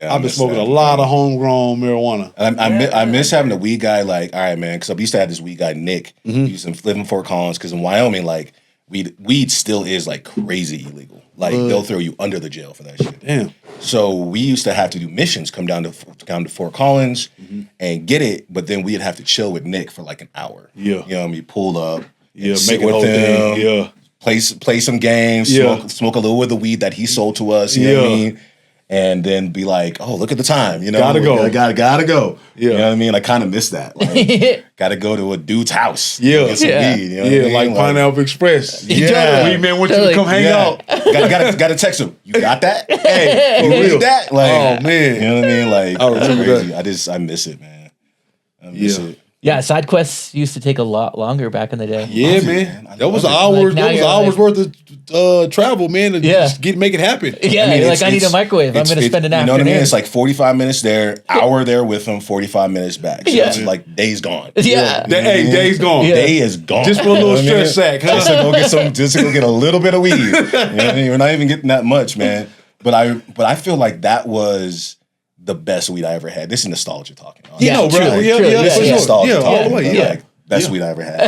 Yeah, I've been smoking a lot of homegrown marijuana. And I miss having a weed guy like, all right, man, because I used to have this weed guy, Nick, who used to live in Fort Collins, because in Wyoming, like, weed still is, like, crazy illegal. Like, they'll throw you under the jail for that shit. Damn. So we used to have to do missions, come down to Fort Collins and get it, but then we'd have to chill with Nick for, like, an hour. Yeah. You know what I mean? Pull up. Yeah, sit make it with whole him. thing. Yeah. Play some games, smoke a little of the weed that he sold to us, you know what I mean? And then be like, oh, look at the time, you know? Gotta go. Gotta go. Yeah. You know what I mean? I kind of miss that. Like, gotta go to a dude's house. Get some weed, you know what I mean? Like Pineapple Express. Yeah. Weed man want you to come hang out. Gotta text him. You got that? Hey, you need that? Like, oh, man. You know what I mean? Like, I remember crazy. I miss it, man. I miss it. Yeah, side quests used to take a lot longer back in the day. Yeah, man. That was hours. That was hours worth of travel, man. To just make it happen. Yeah, I mean, I need a microwave. I'm going to spend an afternoon. You know what I mean? It's like 45 minutes there, hour there with them, 45 minutes back. So it's like days gone. Yeah. Day's gone. Yeah. Day is gone. Just for a little stress sack, huh? Just to go get a little bit of weed. You know what I mean? We're not even getting that much, man. But I feel like that was the best weed I ever had. This is nostalgia talking. Yeah, bro. Yeah, this is nostalgia all talking. the way. Yeah. Like, best weed I ever had.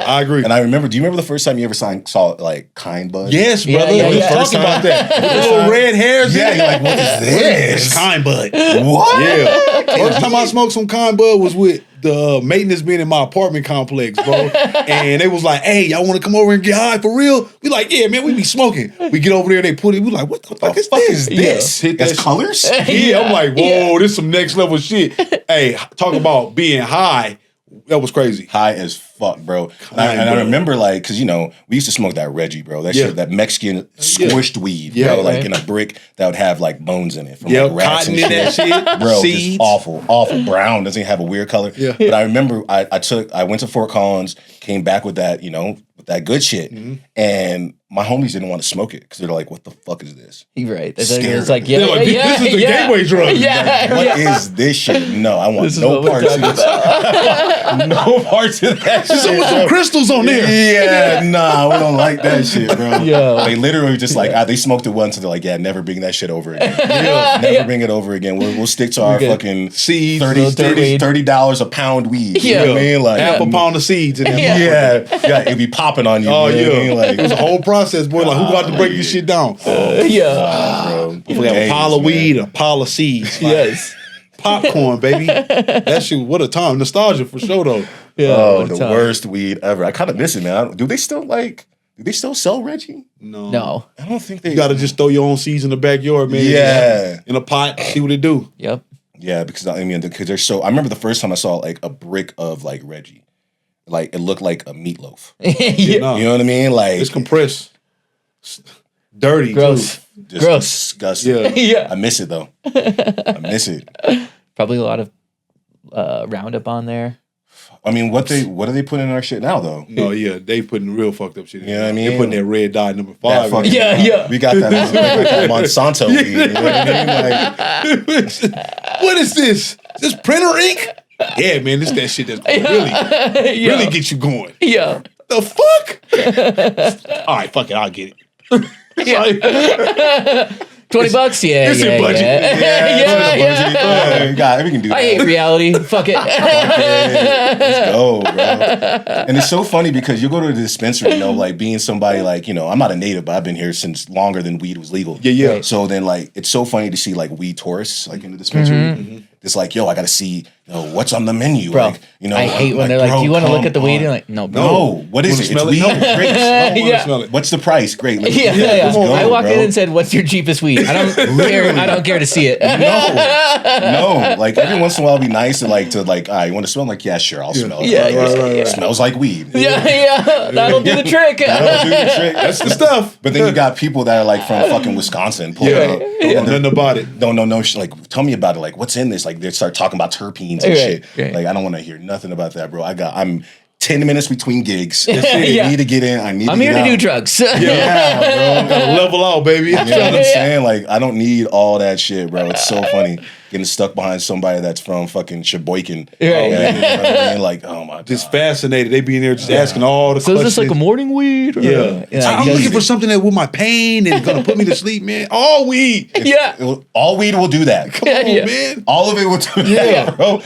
I agree. And I remember, do you remember the first time you ever saw like Kind Bud? Yes, brother. We was talking about that. With the little red hairs. Yeah, you're like, what is this? It's Kind Bud. What? Yeah. First time I smoked some Kind Bud was with the maintenance men in my apartment complex, bro. And they was like, hey, y'all want to come over and get high for real? We like, yeah, man, we be smoking. We get over there, they put it, we like, what the fuck is this? Hit that colors? Yeah, I'm like, whoa, this some next level shit. Hey, talk about being high. That was crazy. High as fuck, bro. And I remember, like, because, you know, we used to smoke that Reggie, bro. That shit, that Mexican squished weed, bro, like in a brick that would have, like, bones in it from like, rats cotton and in shit. that shit. Bro, seeds. just awful. Brown, doesn't have a weird color. Yeah. But I remember I went to Fort Collins, came back with that, you know, with that good shit. And my homies didn't want to smoke it because they're like, what the fuck is this? You're right. It's like, they're like, this is the gateway drug. Yeah. Like, what is this shit? No, I want no parts of this. No parts of that shit. With some crystals on there. Yeah, nah, we don't like that shit, bro. Yeah. They literally just like, they smoked it once and they're like, yeah, never bring that shit over again. Never bring it over again. We'll stick to our fucking seeds, $30 a pound weed. You know what I mean? Like, half a pound of seeds in there. Yeah, it'd be popping on you. Oh, you know what I mean? Like, it was a whole process, boy. Like, who got to break this shit down? bro. We got a pile of weed, a pile of seeds. Yes. Popcorn, baby. That shit, what a time. Nostalgia for sure, though. Yeah, oh, the worst weed ever. I kind of miss it, man. Do they still sell Reggie? No. I don't think they. You got to just throw your own seeds in the backyard, man. Yeah. In a pot, see what it do. Yep. Yeah, because they're so. I remember the first time I saw like a brick of like Reggie, like it looked like a meatloaf. You know what I mean? Like it's compressed, dirty, gross, gross, disgusting. Yeah. I miss it though. I miss it. Probably a lot of Roundup on there. I mean, what do they put in our shit now though? No, yeah, they putting real fucked up shit in. You know what I mean? They putting that red dye number 5. Yeah. We got that Monsanto weed. You know what I mean? Like, what is this? Is this printer ink? Yeah, man, this that shit that's really get you going. Yeah. The fuck? All right, fuck it, I'll get it. $20? Yeah. It's in budget. Yeah. God, we can do that. I hate reality. Fuck it. Let's go, bro. And it's so funny because you go to the dispensary, you know, like being somebody like, you know, I'm not a native, but I've been here since longer than weed was legal. Yeah. Right. So then, like, it's so funny to see like weed tourists like in the dispensary. It's like, yo, I got to see, you know, what's on the menu, bro. Like, you know, I hate when they're like, "Do you want to look at the weed?" And like, "No, bro. No, what is it? It's weed. Great. Smell it. What's the price? Great. Let's go, I walked in bro. and said, "What's your cheapest weed?" I don't care to see it. No. Like every once in a while, it'd be nice to like, all right, you want to smell? I'm like, yeah, sure, I'll smell it. Yeah, It smells like weed. Yeah. That'll do the trick. That'll do the trick. That's the stuff. But then you got people that are like from fucking Wisconsin, pulling up. Nothing about it. No. Like, tell me about it. Like, what's in this? Like, they start talking about terpenes and shit. Right. Like, I don't want to hear nothing about that, bro. I'm 10 minutes between gigs. Yeah. I need to get in. I'm here to do drugs. Yeah, bro. Gotta level out, baby. You know what I'm saying? Like, I don't need all that shit, bro. It's so funny. getting stuck behind somebody that's from fucking Sheboygan. Right. You know what I mean? Like, oh my god. Just fascinated. They be in there just asking all the So questions. is this like a morning weed? Or, Yeah. I'm looking for something that with my pain and gonna put me to sleep, man. All weed. All weed will do that. Come on, man. All of it will do that, bro.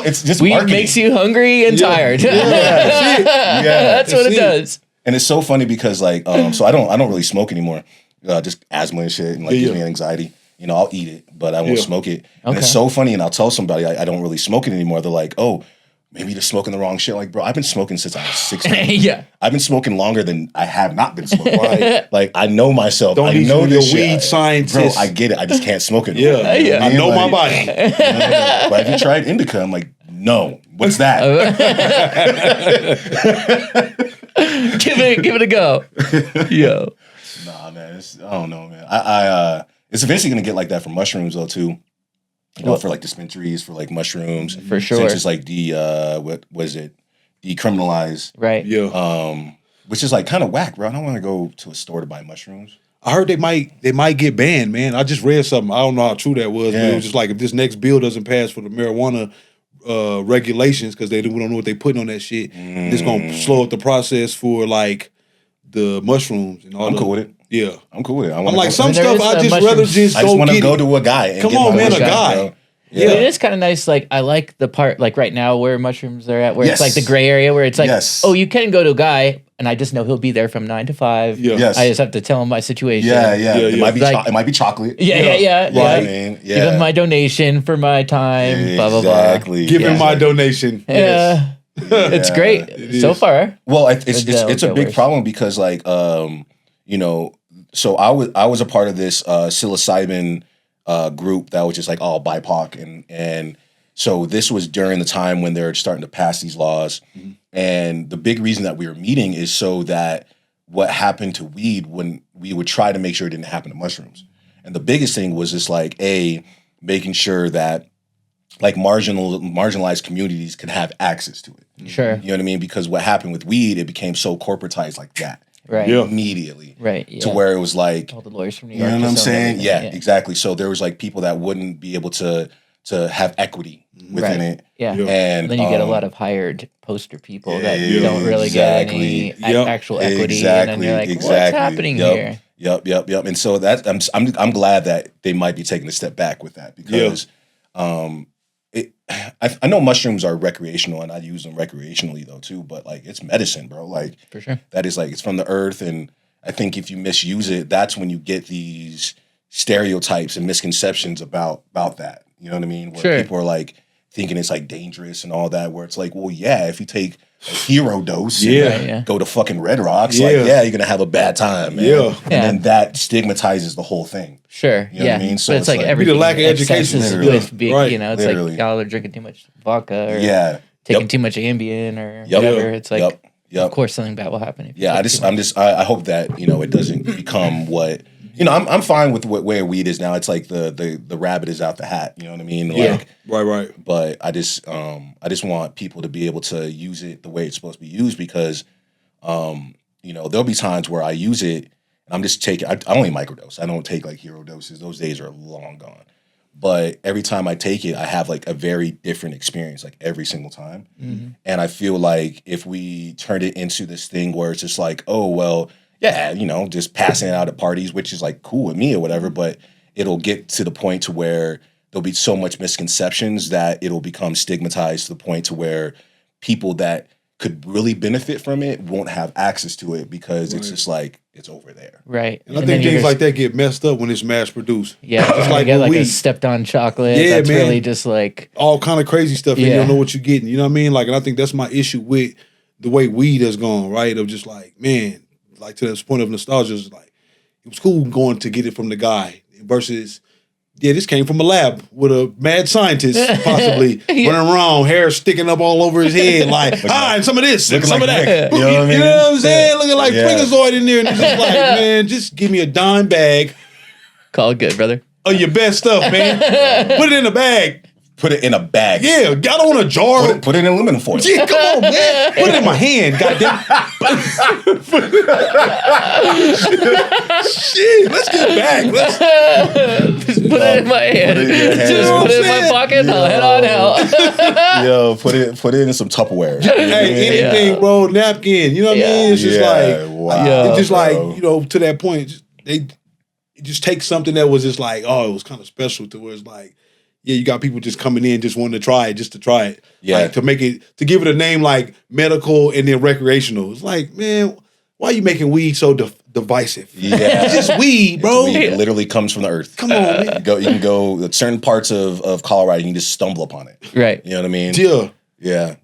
It's just weed marketing. makes you hungry and tired. That's what it does. And it's so funny because like, so I don't really smoke anymore. Just asthma and shit, and like gives me anxiety. You know, I'll eat it, but I won't smoke it. And it's so funny, and I'll tell somebody I don't really smoke it anymore. They're like, oh, maybe you're smoking the wrong shit. Like, bro, I've been smoking since I was 16. I've been smoking longer than I have not been smoking. Right? Like, I know myself. Don't I need know to be this a shit. weed scientist. Bro, I get it. I just can't smoke it anymore. I know my body. But have you tried indica? I'm like, no. What's that? Give it a go. Yo. Nah, man. I don't know, man. It's eventually gonna get like that for mushrooms though too. You know, for like dispensaries, for like mushrooms. For sure. Since it's like what was it? Decriminalized. Right. Yeah. Which is like kind of whack, bro. I don't want to go to a store to buy mushrooms. I heard they might get banned, man. I just read something. I don't know how true that was, but it was just like if this next bill doesn't pass for the marijuana regulations, because we don't know what they putting on that shit, it's gonna slow up the process for like the mushrooms and all. I'm cool with it. Yeah, I'm cool with it. I'm like some there stuff is, I just mushrooms. rather just I just go want to get go it. to a guy. And Come get on, my man, a shot, guy. bro. Yeah. But it is kind of nice. Like I like the part, like right now where mushrooms are at, where Yes. it's like the gray area, where it's like, Yes. oh, you can go to a guy, and I just know he'll be there from 9 to 5. Yeah. Yes. I just have to tell him my situation. Yeah. Yeah, It yeah. might be Like- it might be chocolate. Yeah. Right, man. Yeah. Give him my donation for my time. Blah blah blah. Exactly. Give him my donation. Yeah. It's great so far. Well, it's That'll a get big worse. problem because like you know, so I was a part of this psilocybin group that was just like all BIPOC and so this was during the time when they're starting to pass these laws, and the big reason that we were meeting is so that what happened to weed when we would try to make sure it didn't happen to mushrooms, and the biggest thing was just like making sure that like marginalized communities could have access to it. Sure. You know what I mean? Because what happened with weed, it became so corporatized like that. Right. Yeah. Immediately. Right. To where it was like, all the lawyers from New you York. know what I'm just own saying? everything. Yeah, exactly. So there was like people that wouldn't be able to have equity within it. Yeah. And then you get a lot of hired poster people that yeah, don't really get any Yep. actual equity, Exactly, and then you're like, what's exactly. happening Yep. here? Yep. And so that I'm glad that they might be taking a step back with that because I know mushrooms are recreational and I use them recreationally though too, but like it's medicine, bro. Like For sure. that is like it's from the earth, and I think if you misuse it, that's when you get these stereotypes and misconceptions about that. You know what I mean? Where Sure. people are like thinking it's like dangerous and all that. Where it's like, well, yeah, if you take a hero dose, and Yeah. Right, yeah. go to fucking Red Rocks, Yeah. like yeah, you're gonna have a bad time, man. Yeah. And Yeah. then that stigmatizes the whole thing. Sure. You know yeah. what I mean? So but it's it's like like- everything. The lack of education excesses literally. with being, Right. you know, it's Literally. like y'all are drinking too much vodka or Yeah. taking Yep. too much Ambien or Yep. whatever. It's like, Yep. of course, something bad will happen. If you Yeah, take too much. I hope that, you know, it doesn't become what, you know, I'm fine with where weed is now. It's like the rabbit is out the hat, you know what I mean? Yeah. Like, Right. but I just want people to be able to use it the way it's supposed to be used because, you know, there'll be times where I use it and I'm just taking, I only microdose. I don't take like hero doses. Those days are long gone. But every time I take it, I have like a very different experience, like every single time. And I feel like if we turned it into this thing where it's just like, oh, well, yeah, you know, just passing it out at parties, which is like cool with me or whatever, but it'll get to the point to where there'll be so much misconceptions that it'll become stigmatized to the point to where people that could really benefit from it won't have access to it because it's just like, it's over there. Right. And I then think you're things just- like that get messed up when it's mass produced. Yeah, just like like get with like a weed. stepped on chocolate. Yeah, that's man. really just like All kind of crazy stuff, and you Yeah. don't know what you're getting. You know what I mean? Like, and I think that's my issue with the way weed has gone, right? Of just like, man, like to this point of nostalgia, it's like it was cool going to get it from the guy versus, yeah, this came from a lab with a mad scientist, possibly running around, hair sticking up all over his head, like, and some of this, and Looking some like of that. Nick, you know what I mean? You know what I'm saying? Looking like Yeah. Freakazoid in there, and it's just like, man, just give me a dime bag call it good, brother. of your best stuff, man. Put it in a bag. Put it in a bag. Yeah, I don't want a jar. Put it in aluminum foil. Yeah, come on, man. Put it in my hand, goddamn. Shit, let's get back. Just put it in my hand. Just put it in my pocket. I'll head on out. Yo, put it in some Tupperware. Hey, anything, bro. Napkin. You know what I mean? It's just wow, it's just bro. like, to that point, it just takes something that was just like, it was kind of special to where it's like, yeah, you got people just coming in just wanting to try it, just to try it. Yeah. Like, to give it a name like medical and then recreational. It's like, man, why are you making weed so divisive? Yeah. It's just weed, bro. Weed. It literally comes from the earth. Come on, man. You can go certain parts of Colorado, you can just stumble upon it. Right. You know what I mean? Yeah.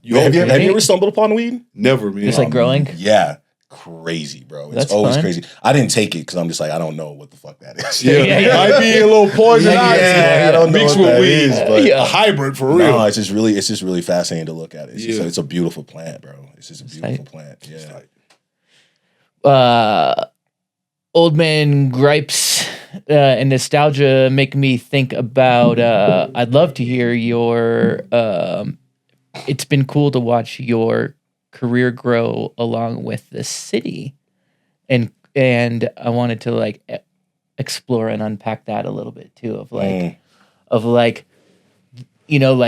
Yeah. Have Have you ever stumbled upon weed? Never, man. Just like growing? Yeah. Crazy, bro. It's That's always fun. crazy. I didn't take it because I'm just like, I don't know what the fuck that is. Yeah, might be a little poison. I don't know mixed what with that weed. is, but A hybrid for real. no, it's just really fascinating to look at. It's a beautiful plant, bro. It's just a beautiful plant. Yeah. Old man gripes and nostalgia make me think about. I'd love to hear your. It's been cool to watch your career grow along with the city, and I wanted to like explore and unpack that a little bit too. Like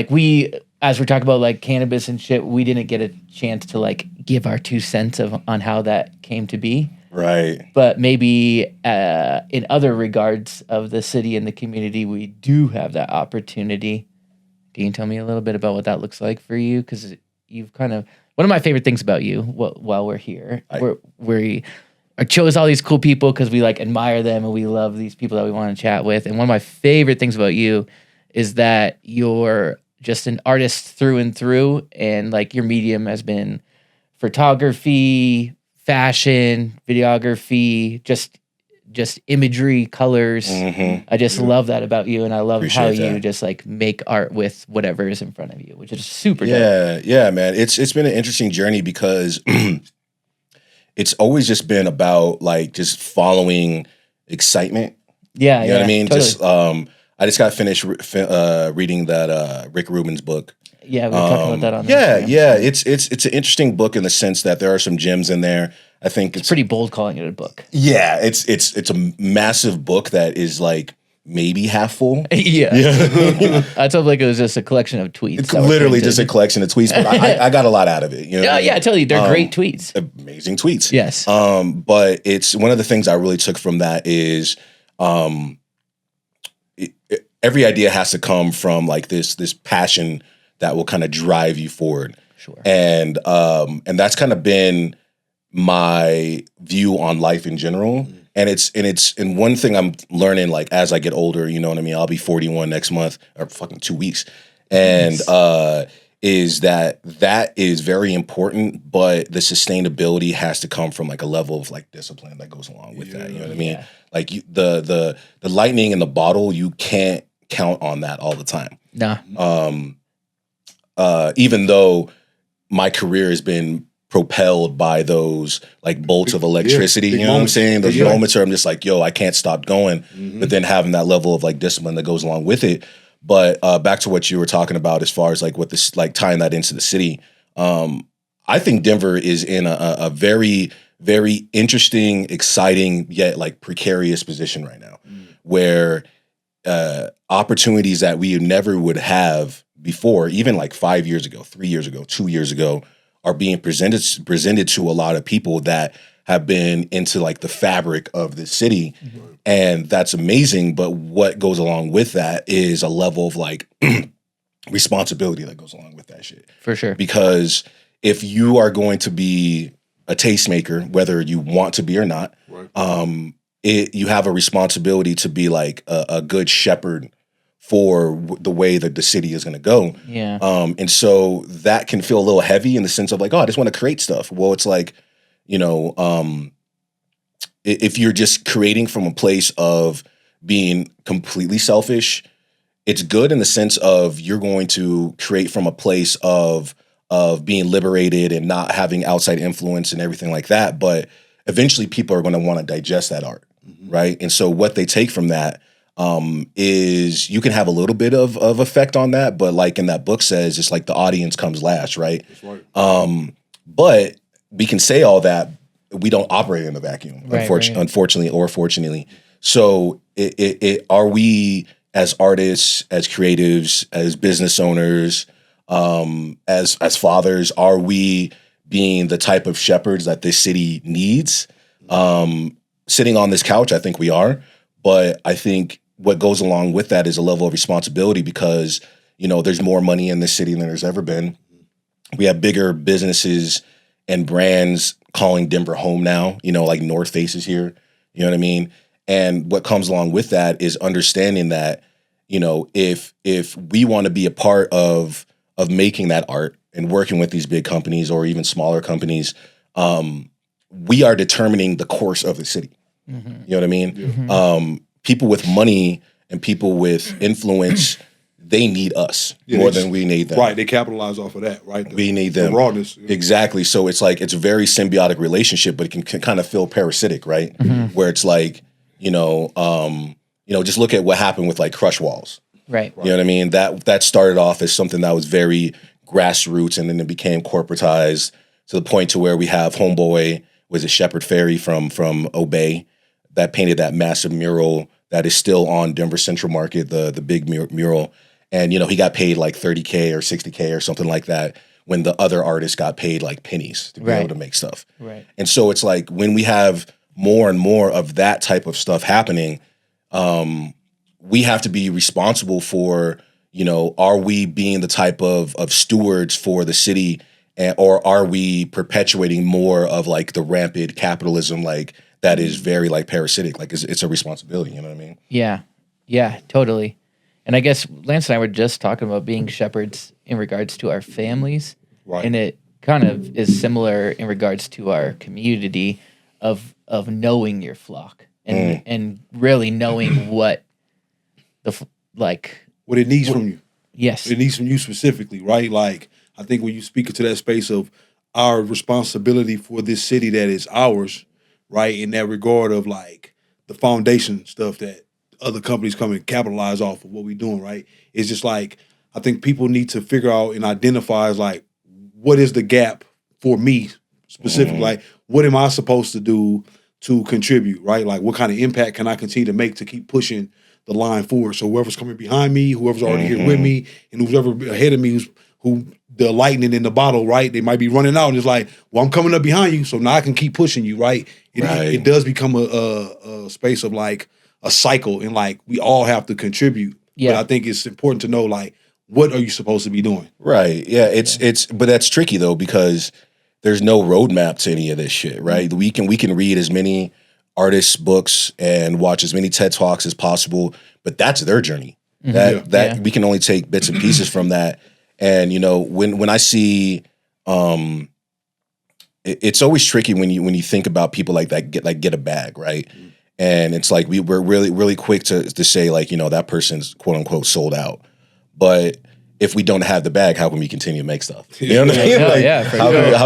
we, as we're talking about like cannabis and shit, we didn't get a chance to like give our 2 cents on how that came to be. Right. But maybe in other regards of the city and the community, we do have that opportunity. Can you tell me a little bit about what that looks like for you? Because you've kind of, one of my favorite things about you while we're here, we chose all these cool people because we like admire them and we love these people that we want to chat with. And one of my favorite things about you is that you're just an artist through and through, and like your medium has been photography, fashion, videography, just imagery, colors. Mm-hmm. I just love that about you, and I love how Appreciate you that. just like make art with whatever is in front of you, which is super dope. Yeah, man. It's been an interesting journey because it's always just been about like just following excitement. Yeah, You know what I mean? Totally. Just I just got finished reading that Rick Rubin's book. Yeah, we talked about that on Yeah, Instagram. yeah. It's an interesting book in the sense that there are some gems in there. I think It's pretty bold calling it a book. Yeah, it's a massive book that is like maybe half full. Yeah. I told like it was just a collection of tweets. It's that were literally printed. just a collection of tweets, but I got a lot out of it. You know what I mean? Yeah, I tell you, they're great tweets. Amazing tweets. Yes. But it's one of the things I really took from that is every idea has to come from like this passion that will kind of drive you forward. Sure. And that's kind of been my view on life in general. And one thing I'm learning like as I get older, you know what I mean? I'll be 41 next month or fucking 2 weeks. And is that is very important, but the sustainability has to come from like a level of like discipline that goes along with that. You know what I mean? Yeah. Like the lightning in the bottle, you can't count on that all the time. Nah. Even though my career has been propelled by those like bolts of electricity, big you know what I'm moments. saying? Those Yeah. moments where I'm just like, yo, I can't stop going, but then having that level of like discipline that goes along with it. But back to what you were talking about as far as like what this, like tying that into the city. I think Denver is in a very, very interesting, exciting, yet like precarious position right now where opportunities that we never would have before, even like 5 years ago, 3 years ago, 2 years ago, are being presented to a lot of people that have been into like the fabric of the city. And that's amazing. But what goes along with that is a level of like responsibility that goes along with that shit. For sure. Because if you are going to be a tastemaker, whether you want to be or not, you have a responsibility to be like a good shepherd for the way that the city is going to go. Yeah. And so that can feel a little heavy in the sense of like, oh, I just want to create stuff. Well, it's like, you know, if you're just creating from a place of being completely selfish, it's good in the sense of you're going to create from a place of being liberated and not having outside influence and everything like that. But eventually people are going to want to digest that art. Right. And so what they take from that is you can have a little bit of effect on that. But like in that book says, it's like the audience comes last. Right. That's right. But we can say all that. We don't operate in a vacuum, Right. unfortunately or fortunately. So are we as artists, as creatives, as business owners, as fathers, are we being the type of shepherds that this city needs? Sitting on this couch, I think we are. But I think what goes along with that is a level of responsibility because, there's more money in this city than there's ever been. We have bigger businesses and brands calling Denver home now, like North Face is here. You know what I mean? And what comes along with that is understanding that, if we want to be a part of making that art and working with these big companies or even smaller companies, we are determining the course of the city. Mm-hmm. You know what I mean? Mm-hmm. People with money and people with influence, they need us more than we need them. Right, they capitalize off of that, right? We need them. The rawness. Exactly. So it's like, it's a very symbiotic relationship, but it can kind of feel parasitic, right? Mm-hmm. Where it's like, just look at what happened with like Crush Walls. Right. You know what I mean? That started off as something that was very grassroots, and then it became corporatized to the point to where we have Homeboy, was it Shepard Fairey from Obey, that painted that massive mural that is still on Denver Central Market, the big mural. And, he got paid like $30K or $60K or something like that when the other artists got paid like pennies to be able to make stuff. Right. And so it's like when we have more and more of that type of stuff happening, we have to be responsible for, are we being the type of stewards for the city, or are we perpetuating more of like the rampant capitalism, like that is very like parasitic, like it's a responsibility, you know what I mean? Yeah, totally. And I guess Lance and I were just talking about being shepherds in regards to our families. Right. And it kind of is similar in regards to our community of knowing your flock and really knowing what what it needs from you. Yes. It needs from you specifically, right? Like, I think when you speak into that space of our responsibility for this city that is ours, right, in that regard of like the foundation stuff that other companies come and capitalize off of what we're doing, right? It's just like, I think people need to figure out and identify as like, what is the gap for me specifically? Like, what am I supposed to do to contribute, right? Like, what kind of impact can I continue to make to keep pushing the line forward? So whoever's coming behind me, whoever's already here with me, and whoever ahead of me, who the lightning in the bottle, right? They might be running out, and it's like, well, I'm coming up behind you, so now I can keep pushing you, right? It does become a space of like a cycle, and like we all have to contribute. Yeah. But I think it's important to know like, what are you supposed to be doing? Right. Yeah. But that's tricky though, because there's no roadmap to any of this shit, right? We can read as many artists' books and watch as many TED Talks as possible, but that's their journey. We can only take bits and pieces from that. And when I see, it's always tricky when you think about people like that get a bag, right? And it's like we're really really quick to say like that person's quote unquote sold out, but if we don't have the bag, how can we continue to make stuff? You know what I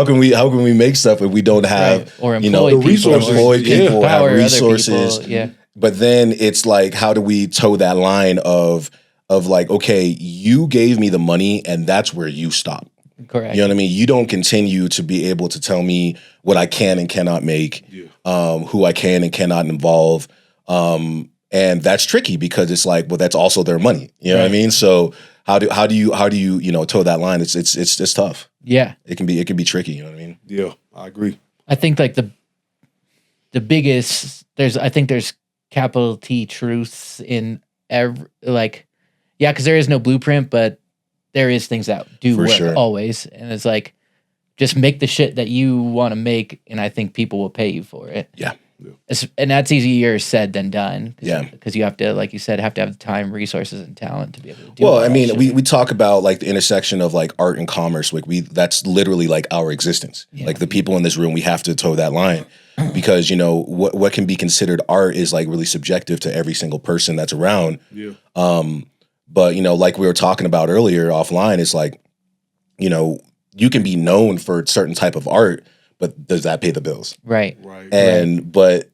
mean? How can we make stuff if we don't have or employ the resources, people, have resources? People, But then it's like, how do we toe that line of like, okay, you gave me the money and that's where you stop. Correct. You know what I mean? You don't continue to be able to tell me what I can and cannot make, who I can and cannot involve. And that's tricky because it's like, well, that's also their money. You know what I mean? So how do you toe that line? It's tough. Yeah. It can be tricky, you know what I mean? Yeah, I agree. I think like the biggest there's capital T truths in every because there is no blueprint, but there is things that do work always. And it's like, just make the shit that you want to make, and I think people will pay you for it. Yeah. And that's easier said than done. Yeah. Because you have to, like you said, have the time, resources, and talent to be able to do Well, all I that mean, shit. we talk about like the intersection of like art and commerce. Like that's literally like our existence. Yeah. Like the people in this room, we have to toe that line because what can be considered art is like really subjective to every single person that's around. Yeah. But like we were talking about earlier offline, it's like, you can be known for a certain type of art, but does that pay the bills? Right. And but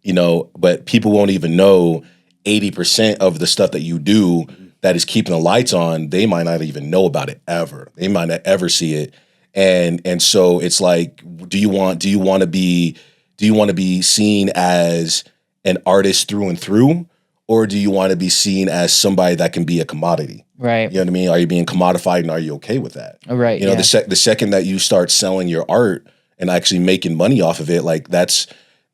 people won't even know 80% of the stuff that you do that is keeping the lights on. They might not even know about it ever. They might not ever see it. And so it's like, do you want to be seen as an artist through and through, or do you want to be seen as somebody that can be a commodity? Right. You know what I mean? Are you being commodified, and are you okay with that? Right. You know, the second that you start selling your art and actually making money off of it, like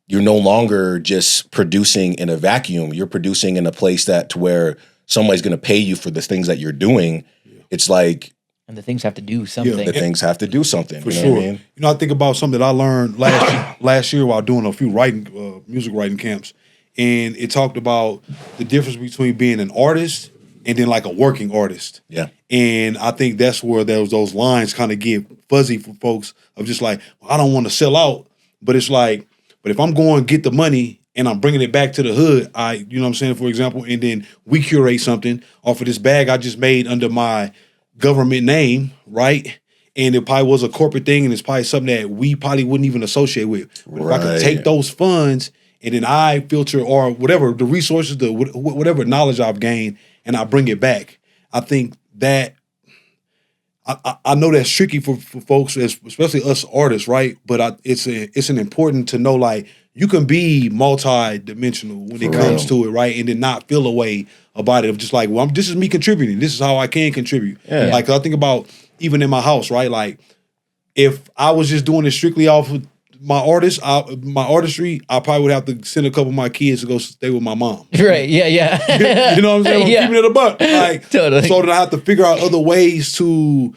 you're no longer just producing in a vacuum. You're producing in a place to where somebody's going to pay you for the things that you're doing. It's like, and the things have to do something. the things have to do something. For you know sure. what I mean? You know, I think about something that I learned last year while doing a few music writing camps, and it talked about the difference between being an artist and then like a working artist. Yeah. And I think that's where those lines kind of get fuzzy for folks of just like, well, I don't want to sell out, but it's like, but if I'm going to get the money and I'm bringing it back to the hood, you know what I'm saying, for example, and then we curate something off of this bag I just made under my government name, right? And it probably was a corporate thing, and it's probably something that we probably wouldn't even associate with. But if I could take those funds and then I filter or whatever, the resources, whatever knowledge I've gained, and I bring it back, I think that I know that's tricky for folks, especially us artists, right? But it's an important to know, like, you can be multi-dimensional when it comes to it, right? And then not feel a way about it of just like, well, this is me contributing. This is how I can contribute. Yeah. Like, I think about even in my house, right? Like, if I was just doing it strictly off of my artistry, I probably would have to send a couple of my kids to go stay with my mom. Right, yeah. You know what I'm saying? I'm keeping it a buck. Like, totally. So that I have to figure out other ways to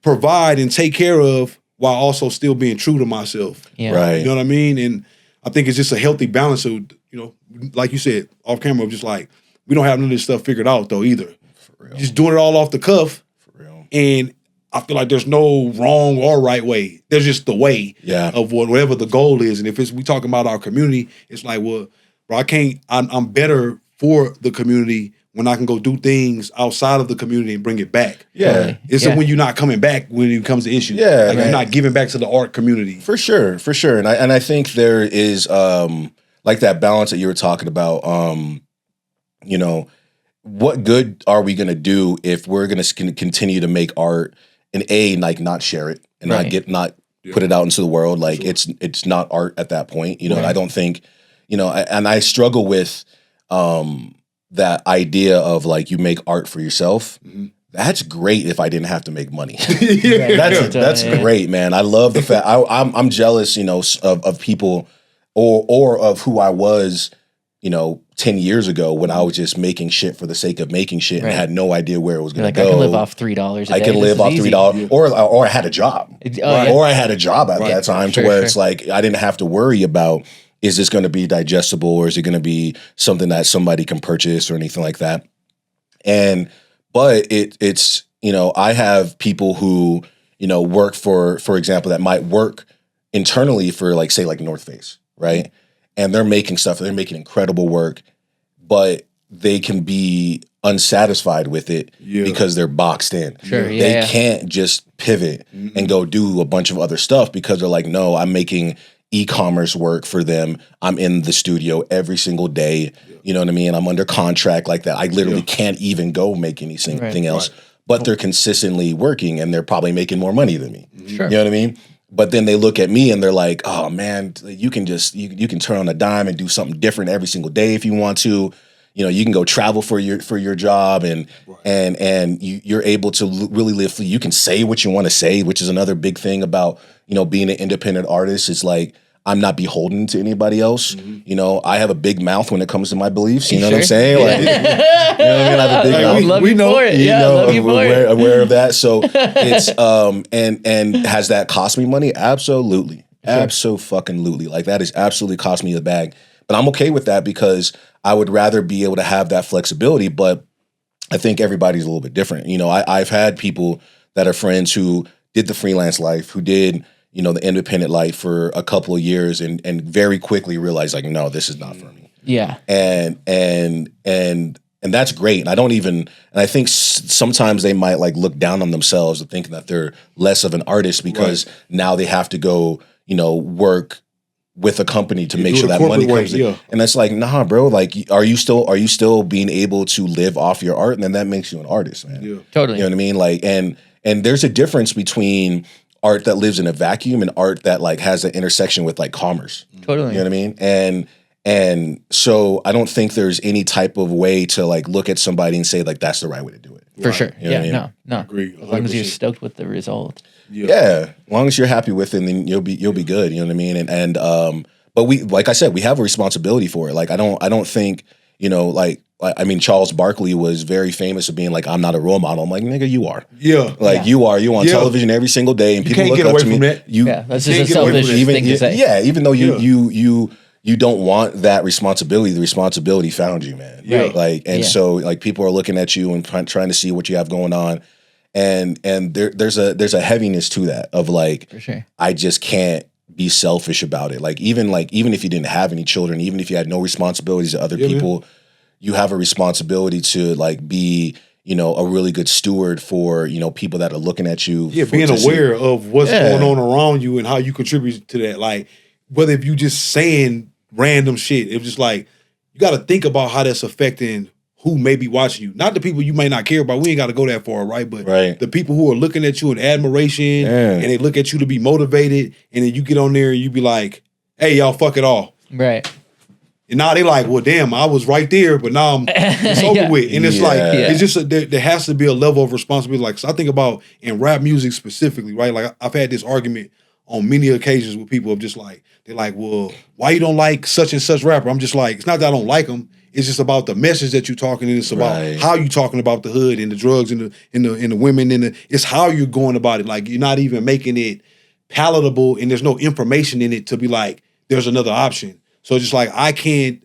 provide and take care of while also still being true to myself. Yeah. Right. You know what I mean? And I think it's just a healthy balance of, you know, like you said, off camera, of just like, we don't have none of this stuff figured out though either. For real. Just doing it all off the cuff. For real. And I feel like there's no wrong or right way. There's just the way of whatever the goal is. And if we talking about our community, it's like, well, bro, I'm better for the community when I can go do things outside of the community and bring it back. Yeah. It's when you're not coming back when it comes to issues. Yeah. Like, you're not giving back to the art community. For sure. And I think there is like that balance that you were talking about, you know, what good are we going to do if we're going to continue to make art and like not share it and not put it out into the world? Like, it's not art at that point. You know, I don't think, you know, and I struggle with that idea of like, you make art for yourself. Mm-hmm. That's great if I didn't have to make money. That's great, man. I love the fact I'm jealous, you know, of people or of who I was, you know, 10 years ago when I was just making shit for the sake of making shit and had no idea where it was going to go. I can live off $3 a day. I can live off $3, or I had a job, or I had a job at that time to where it's like I didn't have to worry about, is this going to be digestible, or is it going to be something that somebody can purchase or anything like that? But it's, you know, I have people who, you know, work for example, that might work internally for like, say like North Face, right? And they're making stuff, they're making incredible work, but they can be unsatisfied with it because they're boxed in. They can't just pivot and go do a bunch of other stuff because they're like, no, I'm making e-commerce work for them. I'm in the studio every single day. You know what I mean? I'm under contract like that. I literally can't even go make anything else. But they're consistently working and they're probably making more money than me. You know what I mean? But then they look at me and they're like, oh man, you can just, you can turn on a dime and do something different every single day if you want to. You know, you can go travel for your job and you're able to really live. You can say what you want to say, which is another big thing about, you know, being an independent artist. It's like, I'm not beholden to anybody else. You know, I have a big mouth when it comes to my beliefs. You know what I'm saying? Like, you know what I mean? I have a big mouth. Love you for it. Yeah, love you for it. Aware of that. So it's and has that cost me money? Absolutely. Abso-fucking-lutely. Like, that is absolutely cost me a bag. But I'm okay with that because I would rather be able to have that flexibility. But I think everybody's a little bit different. You know, I've had people that are friends who did the freelance life, who did, you know, the independent life for a couple of years and very quickly realized like, no, this is not for me. Yeah. And that's great. And I think sometimes they might like look down on themselves and thinking that they're less of an artist because now they have to go, you know, work with a company to make sure that money comes in. And that's like, nah, bro, like, are you still being able to live off your art? And then that makes you an artist, man. Totally. You know what I mean? Like, and there's a difference between art that lives in a vacuum and art that like has an intersection with like commerce. Totally. You know what I mean? And so I don't think there's any type of way to like look at somebody and say like that's the right way to do it. For sure. You know what I Yeah. mean? No. Agree, As long as you're 100%. stoked with the result. Yeah. As long as you're happy with it, then you'll be good. You know what I mean? And but we, like I said, we have a responsibility for it. Like I don't think, you know, like I mean, Charles Barkley was very famous of being like, I'm not a role model. I'm like, nigga, you are. Yeah. Like you are. You on television every single day, and You people can't look get up away to me. from that. Yeah, that's just a can't get away from selfish that. thing to say. Yeah, even though Yeah. you don't want that responsibility, the responsibility found you, man. Yeah. Like, and Yeah. so like people are looking at you and trying to see what you have going on. And there's a heaviness to that of like, For sure. I just can't be selfish about it. Like even if you didn't have any children, even if you had no responsibilities to other people, you have a responsibility to like be, you know, a really good steward for, you know, people that are looking at you. Yeah, being aware of what's going on around you and how you contribute to that. Like, whether if you just saying random shit, it's just like, you got to think about how that's affecting who may be watching you. Not the people you may not care about. We ain't got to go that far, right? But the people who are looking at you in admiration and they look at you to be motivated, and then you get on there and you be like, hey, y'all, fuck it all. Right. And now they like, well, damn, I was right there, but now it's over with. And it's like, it's just, there has to be a level of responsibility. Like, so I think about in rap music specifically, right? Like, I've had this argument on many occasions with people of just like, they're like, well, why you don't like such and such rapper? I'm just like, it's not that I don't like them. It's just about the message that you're talking, and it's about how you're talking about the hood and the drugs and the women and it's how you're going about it. Like, you're not even making it palatable, and there's no information in it to be like, there's another option. So just like, I can't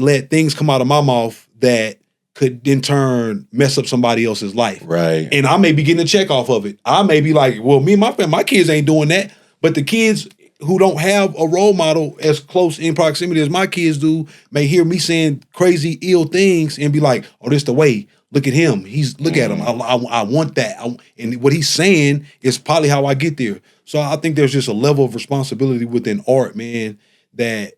let things come out of my mouth that could in turn mess up somebody else's life. Right. And I may be getting a check off of it. I may be like, well, me and my family, my kids ain't doing that. But the kids who don't have a role model as close in proximity as my kids do may hear me saying crazy, ill things and be like, oh, this the way. Look at him. Look at him. I want that. And what he's saying is probably how I get there. So I think there's just a level of responsibility within art, man, that,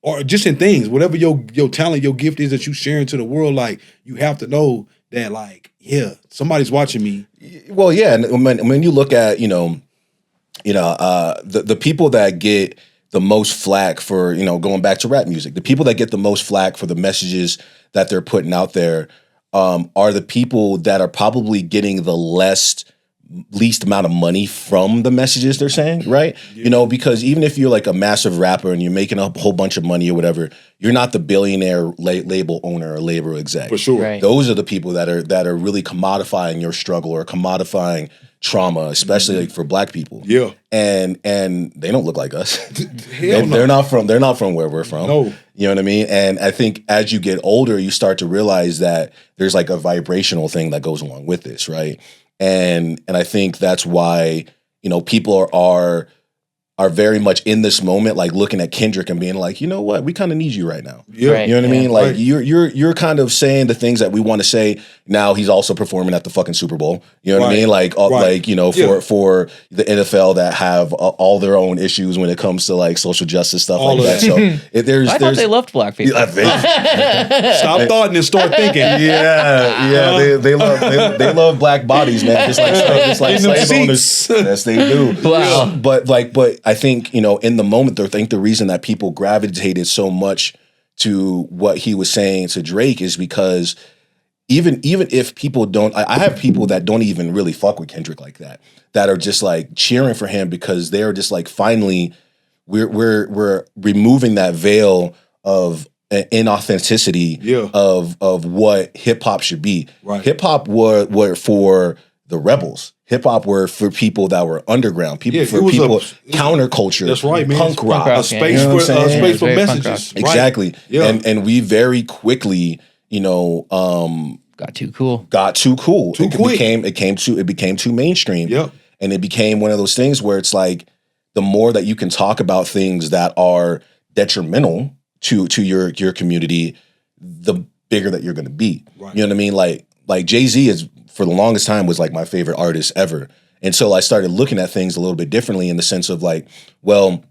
or just in things, whatever your talent, your gift is that you sharing to the world, like, you have to know that, like, yeah, somebody's watching me. Well, yeah, and when you look at, the people that get the most flack for, going back to rap music, the people that get the most flack for the messages that they're putting out there are the people that are probably getting the least amount of money from the messages they're saying, right? Yeah. Because even if you're like a massive rapper and you're making a whole bunch of money or whatever, you're not the billionaire label owner or label exec. For sure. Right. Those are the people that are really commodifying your struggle or commodifying trauma, especially like for Black people. Yeah. And they don't look like us. Hell no. They're not from where we're from. No. You know what I mean? And I think as you get older, you start to realize that there's like a vibrational thing that goes along with this, right? And I think that's why, people are very much in this moment, like looking at Kendrick and being like, you know what, we kind of need you right now. Yeah. Right. You know what I mean? Like Right. you're kind of saying the things that we want to say. Now he's also performing at the fucking Super Bowl. You know what I mean? Like, for the NFL that have all their own issues when it comes to like social justice stuff All like of that. So I thought they loved Black people. Stop thoughting and start thinking. They love Black bodies, man. Just like In them slave owners. seats. Yes, they do. Wow. But I think, in the moment, I think the reason that people gravitated so much to what he was saying to Drake is because even if people don't, I have people that don't even really fuck with Kendrick like that are just like cheering for him because they're just like, finally, we're removing that veil of inauthenticity of what hip hop should be. Right. Hip hop were for the rebels. Hip hop were for people that were underground, counterculture. That's right, man. Punk rock, A space for Very punk messages. rock. Exactly. Right. Yeah. And we very quickly, Got too cool. It became too mainstream. Yep. And it became one of those things where it's like the more that you can talk about things that are detrimental to your community, the bigger that you're going to be. Right. You know what I mean? Like Jay-Z is, for the longest time, was like my favorite artist ever. And so I started looking at things a little bit differently in the sense of like, well,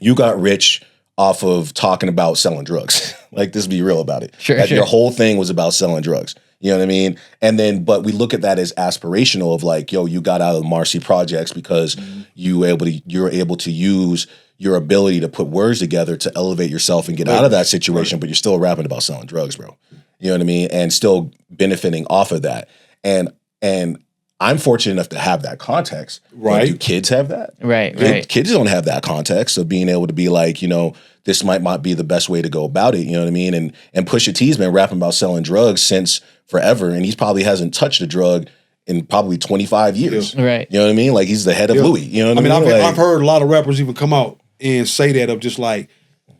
you got rich off of talking about selling drugs. Like, just be real about it. Sure. Your whole thing was about selling drugs. You know what I mean? And then, but we look at that as aspirational of like, yo, you got out of the Marcy projects because you're able to use your ability to put words together to elevate yourself and get out of that situation, but you're still rapping about selling drugs, bro. You know what I mean? And still benefiting off of that. And I'm fortunate enough to have that context. Right. Do kids have that? Right. Kids don't have that context of being able to be like, you know, this might not be the best way to go about it. You know what I mean? And Pusha T's been rapping about selling drugs since forever. And he probably hasn't touched a drug in probably 25 years. Yeah. Right. You know what I mean? Like he's the head of Louis. You know what I mean? I've heard a lot of rappers even come out and say that of just like,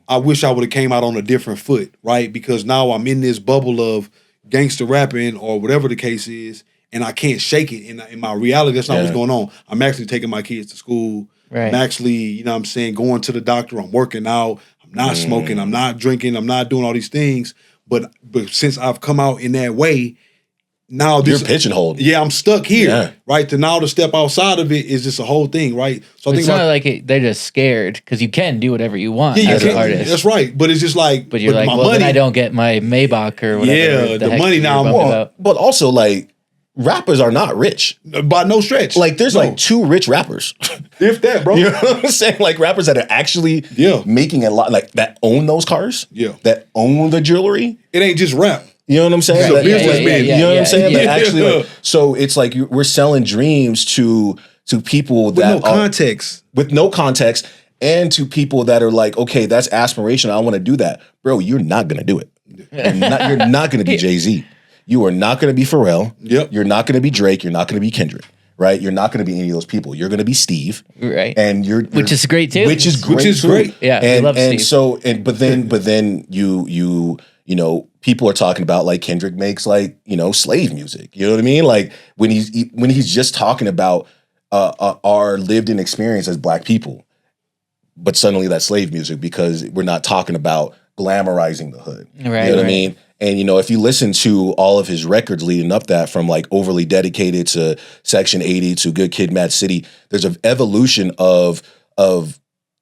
I wish I would have came out on a different foot, right? Because now I'm in this bubble of gangster rapping or whatever the case is, and I can't shake it. In my reality, that's not what's going on. I'm actually taking my kids to school. Right. I'm actually, you know what I'm saying, going to the doctor. I'm working out. I'm not smoking. I'm not drinking. I'm not doing all these things. But since I've come out in that way, now you're pigeonholed. Yeah, I'm stuck here, right? To now to step outside of it is just a whole thing, right? So I think it's not like they're just scared because you can do whatever you want as an artist. That's right, but it's just like, but you're like, well, then I don't get my Maybach or whatever. Yeah, the money now. But also, like, rappers are not rich by no stretch. Like, there's like 2 rich rappers, if that, bro. You know what I'm saying? Like rappers that are actually making a lot, like that own those cars, that own the jewelry. It ain't just rap. You know what I'm saying? Right. You know what I'm saying? That actually, like, so it's like we're selling dreams to people with that with no context, and to people that are like, okay, that's aspirational. I want to do that, bro. You're not gonna do it. You're not gonna be Jay-Z. You are not gonna be Pharrell. Yep. You're not gonna be Drake. You're not gonna be Kendrick. Right? You're not gonna be any of those people. You're gonna be Steve. Right. And which is great too. Which is great. Yeah. And love Steve. so but then you know, people are talking about like Kendrick makes like, you know, slave music. You know what I mean? Like when he's just talking about our lived in experience as Black people, but suddenly that's slave music because we're not talking about glamorizing the hood. Right. You know what I mean? And, you know, if you listen to all of his records leading up that from like Overly Dedicated to Section 80 to Good Kid, Mad City, there's an evolution of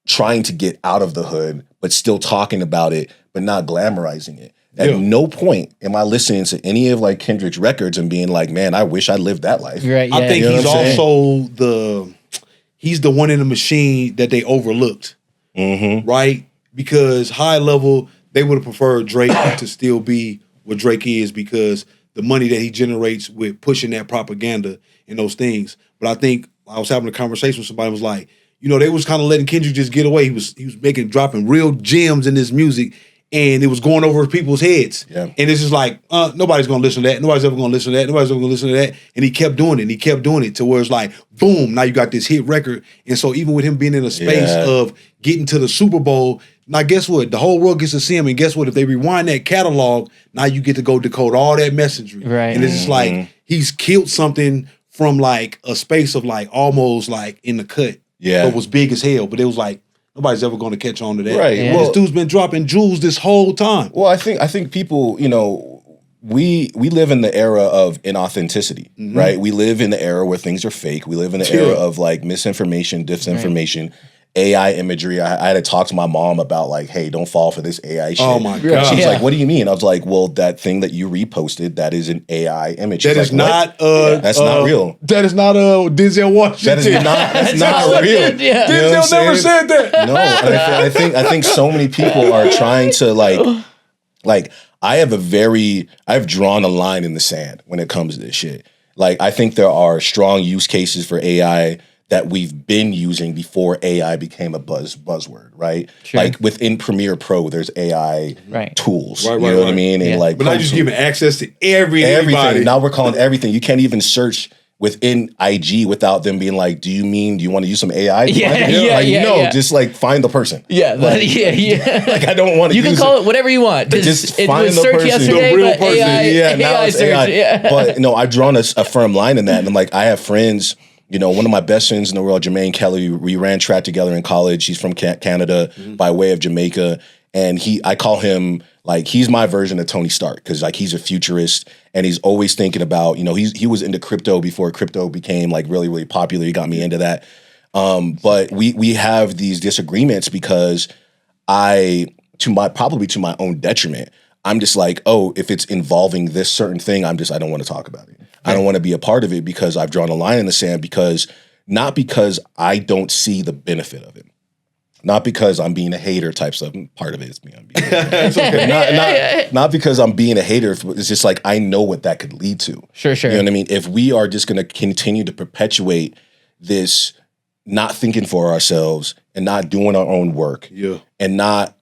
trying to get out of the hood, but still talking about it, but not glamorizing it. At no point am I listening to any of like Kendrick's records and being like, man, I wish I lived that life. Right. Yeah. I think he's also he's the one in the machine that they overlooked. Right? Because high level, they would have preferred Drake to still be what Drake is because the money that he generates with pushing that propaganda and those things. But I think I was having a conversation with somebody who was like, you know, they was kind of letting Kendrick just get away. He was dropping real gems in this music and it was going over people's heads. Yeah. And it's just like, nobody's going to listen to that. Nobody's ever going to listen to that. Nobody's ever going to listen to that. And he kept doing it. And he kept doing it to where it's like, boom, now you got this hit record. And so even with him being in a space of getting to the Super Bowl, now guess what? The whole world gets to see him. And guess what? If they rewind that catalog, now you get to go decode all that messaging. Right. And it's just like, he's killed something from like a space of like almost like in the cut. Yeah. But was big as hell. But it was like, nobody's ever going to catch on to that. Right. Yeah. Well, this dude's been dropping jewels this whole time. Well, I think people, you know, we live in the era of inauthenticity, right? We live in the era where things are fake. We live in the era of like misinformation, disinformation, AI imagery. I had to talk to my mom about like, hey, don't fall for this AI shit. Oh my God. She's like, what do you mean? I was like, well, that thing that you reposted, that is an AI image. That is not that's not real. That is not Denzel Washington. That is That's not not real. legit, yeah. You know what I'm Denzel never saying? said that. No, and I think so many people are trying to like I've drawn a line in the sand when it comes to this shit. Like I think there are strong use cases for AI that we've been using before AI became a buzzword, right? Sure. Like within Premiere Pro, there's AI tools. Right, you know what I mean? And like, but now you're just giving access to everybody. Now we're calling everything. You can't even search within IG without them being like, do you want to use some AI? Just like find the person. Yeah, like, Like I don't want to. You can call it whatever you want. Just it find was the search person. yesterday, The real but person. AI, now AI it's search. AI. Yeah. But no, I've drawn a firm line in that, and I'm like, I have friends. You know, one of my best friends in the world, Jermaine Kelly, we ran track together in college. He's from Canada by way of Jamaica. And I call him like, he's my version of Tony Stark because like he's a futurist and he's always thinking about, you know, he was into crypto before crypto became like really, really popular. He got me into that. But we have these disagreements because probably to my own detriment, I'm just like, oh, if it's involving this certain thing, I don't want to talk about it. I don't want to be a part of it because I've drawn a line in the sand not because I don't see the benefit of it. Not because I'm being a hater type stuff. Part of it is me. I'm being it's okay. Not because I'm being a hater. It's just like I know what that could lead to. Sure. You know what I mean? If we are just going to continue to perpetuate this not thinking for ourselves and not doing our own work and not,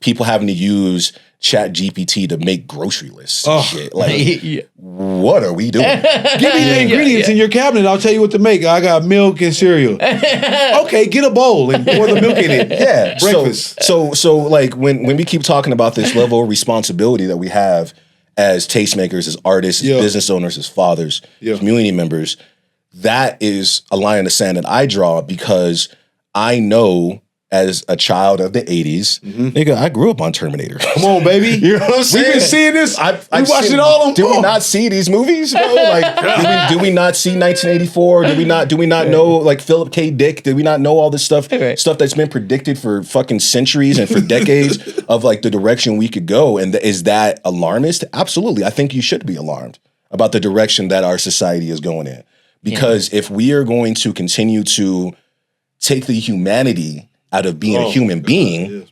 people having to use Chat GPT to make grocery lists and shit. Like, what are we doing? Give me the ingredients in your cabinet. I'll tell you what to make. I got milk and cereal. Okay, get a bowl and pour the milk in it. Yeah. Breakfast. So like when we keep talking about this level of responsibility that we have as tastemakers, as artists, as business owners, as fathers, community members, that is a line in the sand that I draw because I know as a child of the 80s, nigga, I grew up on Terminator. Come on, baby. You know what I'm saying? We've been seeing this. We watched it all on Did we not see these movies, bro? Like, did we not see 1984? Did we not know, like, Philip K. Dick? Did we not know all this stuff? Right. Stuff that's been predicted for fucking centuries and for decades of, like, the direction we could go. And is that alarmist? Absolutely. I think you should be alarmed about the direction that our society is going in. Because if we are going to continue to take the humanity out of being a human being,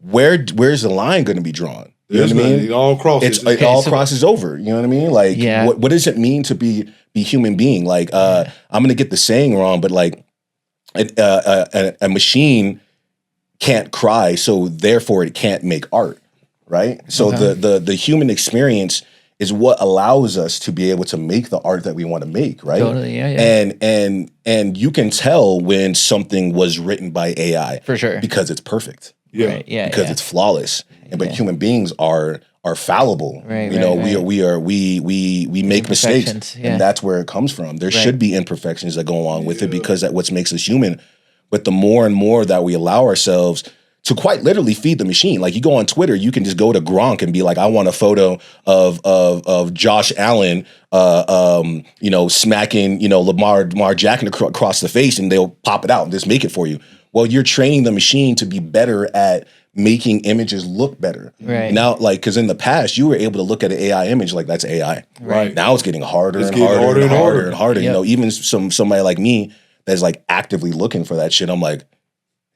where's the line going to be drawn? You know what I mean? It all crosses. It all crosses over. You know what I mean? Like, what does it mean to be human being? Like, I'm going to get the saying wrong, but like, a machine can't cry, so therefore it can't make art, right? So the human experience is what allows us to be able to make the art that we want to make, right? Totally, yeah. And you can tell when something was written by AI. For sure. Because it's perfect. Yeah. Right, yeah. Because it's flawless. But human beings are fallible. Right, we make mistakes. Yeah. And that's where it comes from. There should be imperfections that go along with it because that's what makes us human. But the more and more that we allow ourselves to quite literally feed the machine. Like you go on Twitter, you can just go to Gronk and be like, I want a photo of Josh Allen, smacking, Lamar Jackson across the face, and they'll pop it out and just make it for you. Well, you're training the machine to be better at making images look better. Right. Now, like, because in the past, you were able to look at an AI image like that's AI. Right. Now it's getting harder and harder. Yep. Even somebody like me that's like actively looking for that shit, I'm like,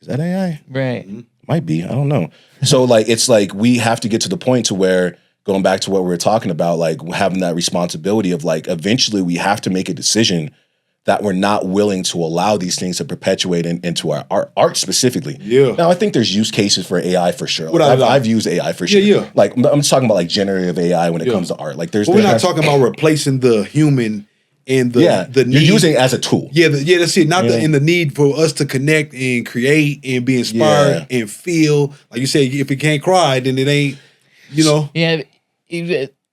is that AI? Right. Might be. I don't know. So like, it's like we have to get to the point to where, going back to what we were talking about, like having that responsibility of like, eventually we have to make a decision that we're not willing to allow these things to perpetuate into our art specifically. Yeah. Now I think there's use cases for AI for sure. Without a doubt. I've used AI for sure. Yeah. Like I'm just talking about like generative AI when it comes to art. Like we're not talking about replacing the human and the need. You're using it as a tool. That's it. Not in the need for us to connect and create and be inspired and feel. Like you said, if it can't cry, then it ain't, Yeah.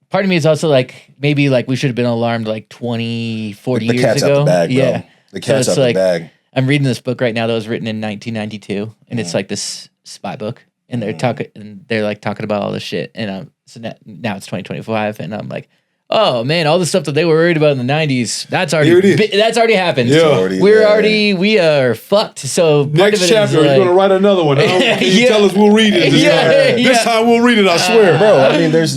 Part of me is also like, maybe like we should have been alarmed like 20, 40 years ago. The cat's out the bag, bro. Yeah. The cat's out the bag. I'm reading this book right now that was written in 1992, and it's like this spy book, and they're talking about all this shit, and so now it's 2025, and I'm like, oh man, all the stuff that they were worried about in the 90s, that's already happened. Yeah. We are fucked. So next chapter, you're gonna write another one. Can you tell us we'll read it? This time we'll read it, I swear. Bro, I mean, there's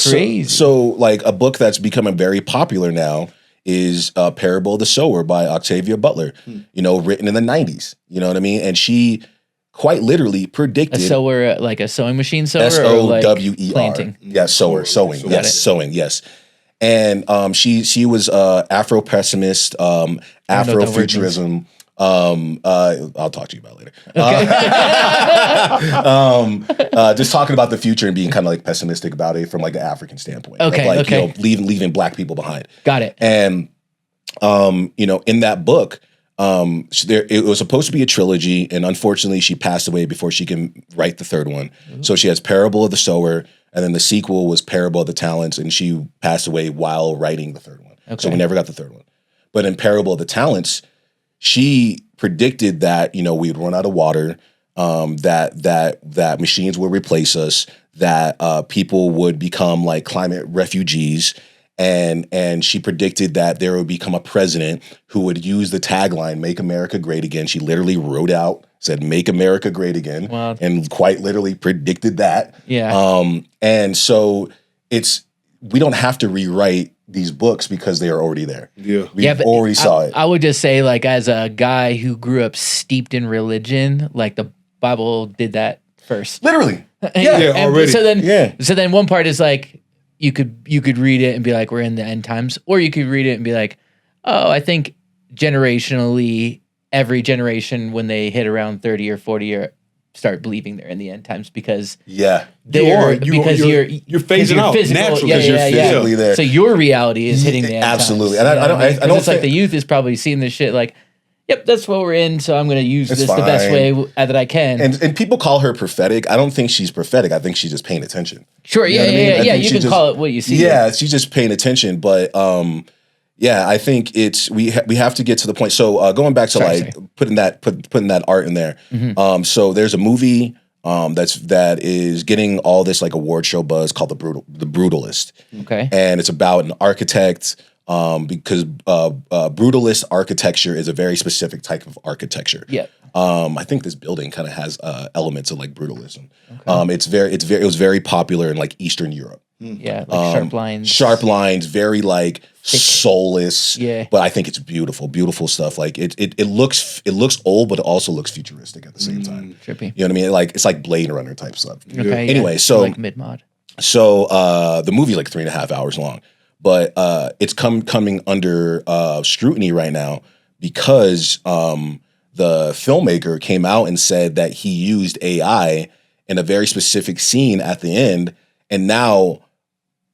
crazy. So like a book that's becoming very popular now is Parable of the Sower by Octavia Butler, written in the 90s. You know what I mean? And she quite literally predicted a sower, like a sewing machine sower, SOWER. or like planting. Yeah, sewing. Yes, sewing. Yes. And she was Afro pessimist, Afro futurism. I'll talk to you about it later. Just talking about the future and being kind of like pessimistic about it from like an African standpoint. Okay. Leaving black people behind. Got it. And in that book, it was supposed to be a trilogy, and unfortunately she passed away before she can write the third one. Mm-hmm. So she has Parable of the Sower, and then the sequel was Parable of the Talents, and she passed away while writing the third one. Okay. So we never got the third one. But in Parable of the Talents, she predicted that, we'd run out of water, that machines would replace us, that people would become like climate refugees. And she predicted that there would become a president who would use the tagline, "Make America Great Again." She literally wrote out said "Make America Great Again," Wow. and quite literally predicted that. Yeah. And so we don't have to rewrite these books because they are already there. Yeah. We already saw it. I would just say, like, as a guy who grew up steeped in religion, like the Bible did that first. Literally. Yeah, already. So then one part is like you could read it and be like, we're in the end times, or you could read it and be like, oh, I think generationally, every generation when they hit around 30 or 40 or start believing they're in the end times because Yeah. you're phasing out naturally yeah, because you're physically there. So your reality is hitting the end Absolutely. times. And I don't it's like the youth is probably seeing this shit like, yep, that's what we're in, so I'm going to use It's this the best fine. way that I can. And people call her prophetic. I don't think she's prophetic. I think she's just paying attention. Sure, You know what I mean? I yeah. think You she can just- call it what you see. Yeah, she's just paying attention. But yeah, I think we have to get to the point. So going back to putting that art in there. Mm-hmm. So there's a movie that is getting all this like award show buzz called the Brutalist. Okay. And it's about an architect because brutalist architecture is a very specific type of architecture. Yeah. I think this building kind of has elements of like brutalism. Okay. It was very popular in like Eastern Europe. Yeah, like sharp lines. Sharp lines, very like soulless. Yeah. But I think it's beautiful stuff. Like it looks old, but it also looks futuristic at the same time. Trippy. You know what I mean? Like it's like Blade Runner type stuff. Okay. Anyway, yeah. so like mid mod. So the movie's like 3.5 hours long, but it's coming under scrutiny right now because the filmmaker came out and said that he used AI in a very specific scene at the end, and now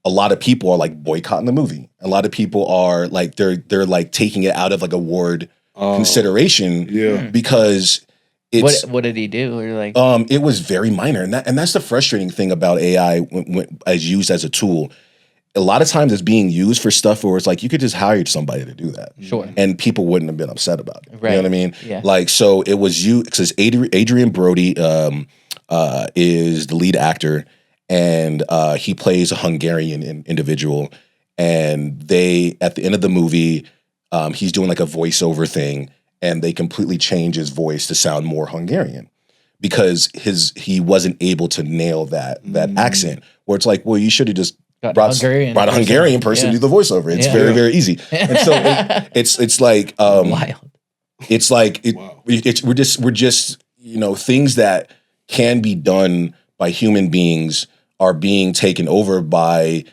a lot of people are like boycotting the movie. A lot of people are like they're like taking it out of like award consideration because it's what did he do? Or like it was very minor, and that's the frustrating thing about AI when as used as a tool. A lot of times it's being used for stuff where it's like you could just hire somebody to do that. Sure. And people wouldn't have been upset about it. Right. You know what I mean? Yeah. Like, so it was you, because Adrian Brody is the lead actor, and he plays a Hungarian individual. And they, at the end of the movie, he's doing like a voiceover thing, and they completely change his voice to sound more Hungarian because he wasn't able to nail that accent. Where it's like, well, you should have just brought a Hungarian person to do the voiceover. It's very easy. And so it's like wild. It's like we're just things that can be done by human beings are being taken over by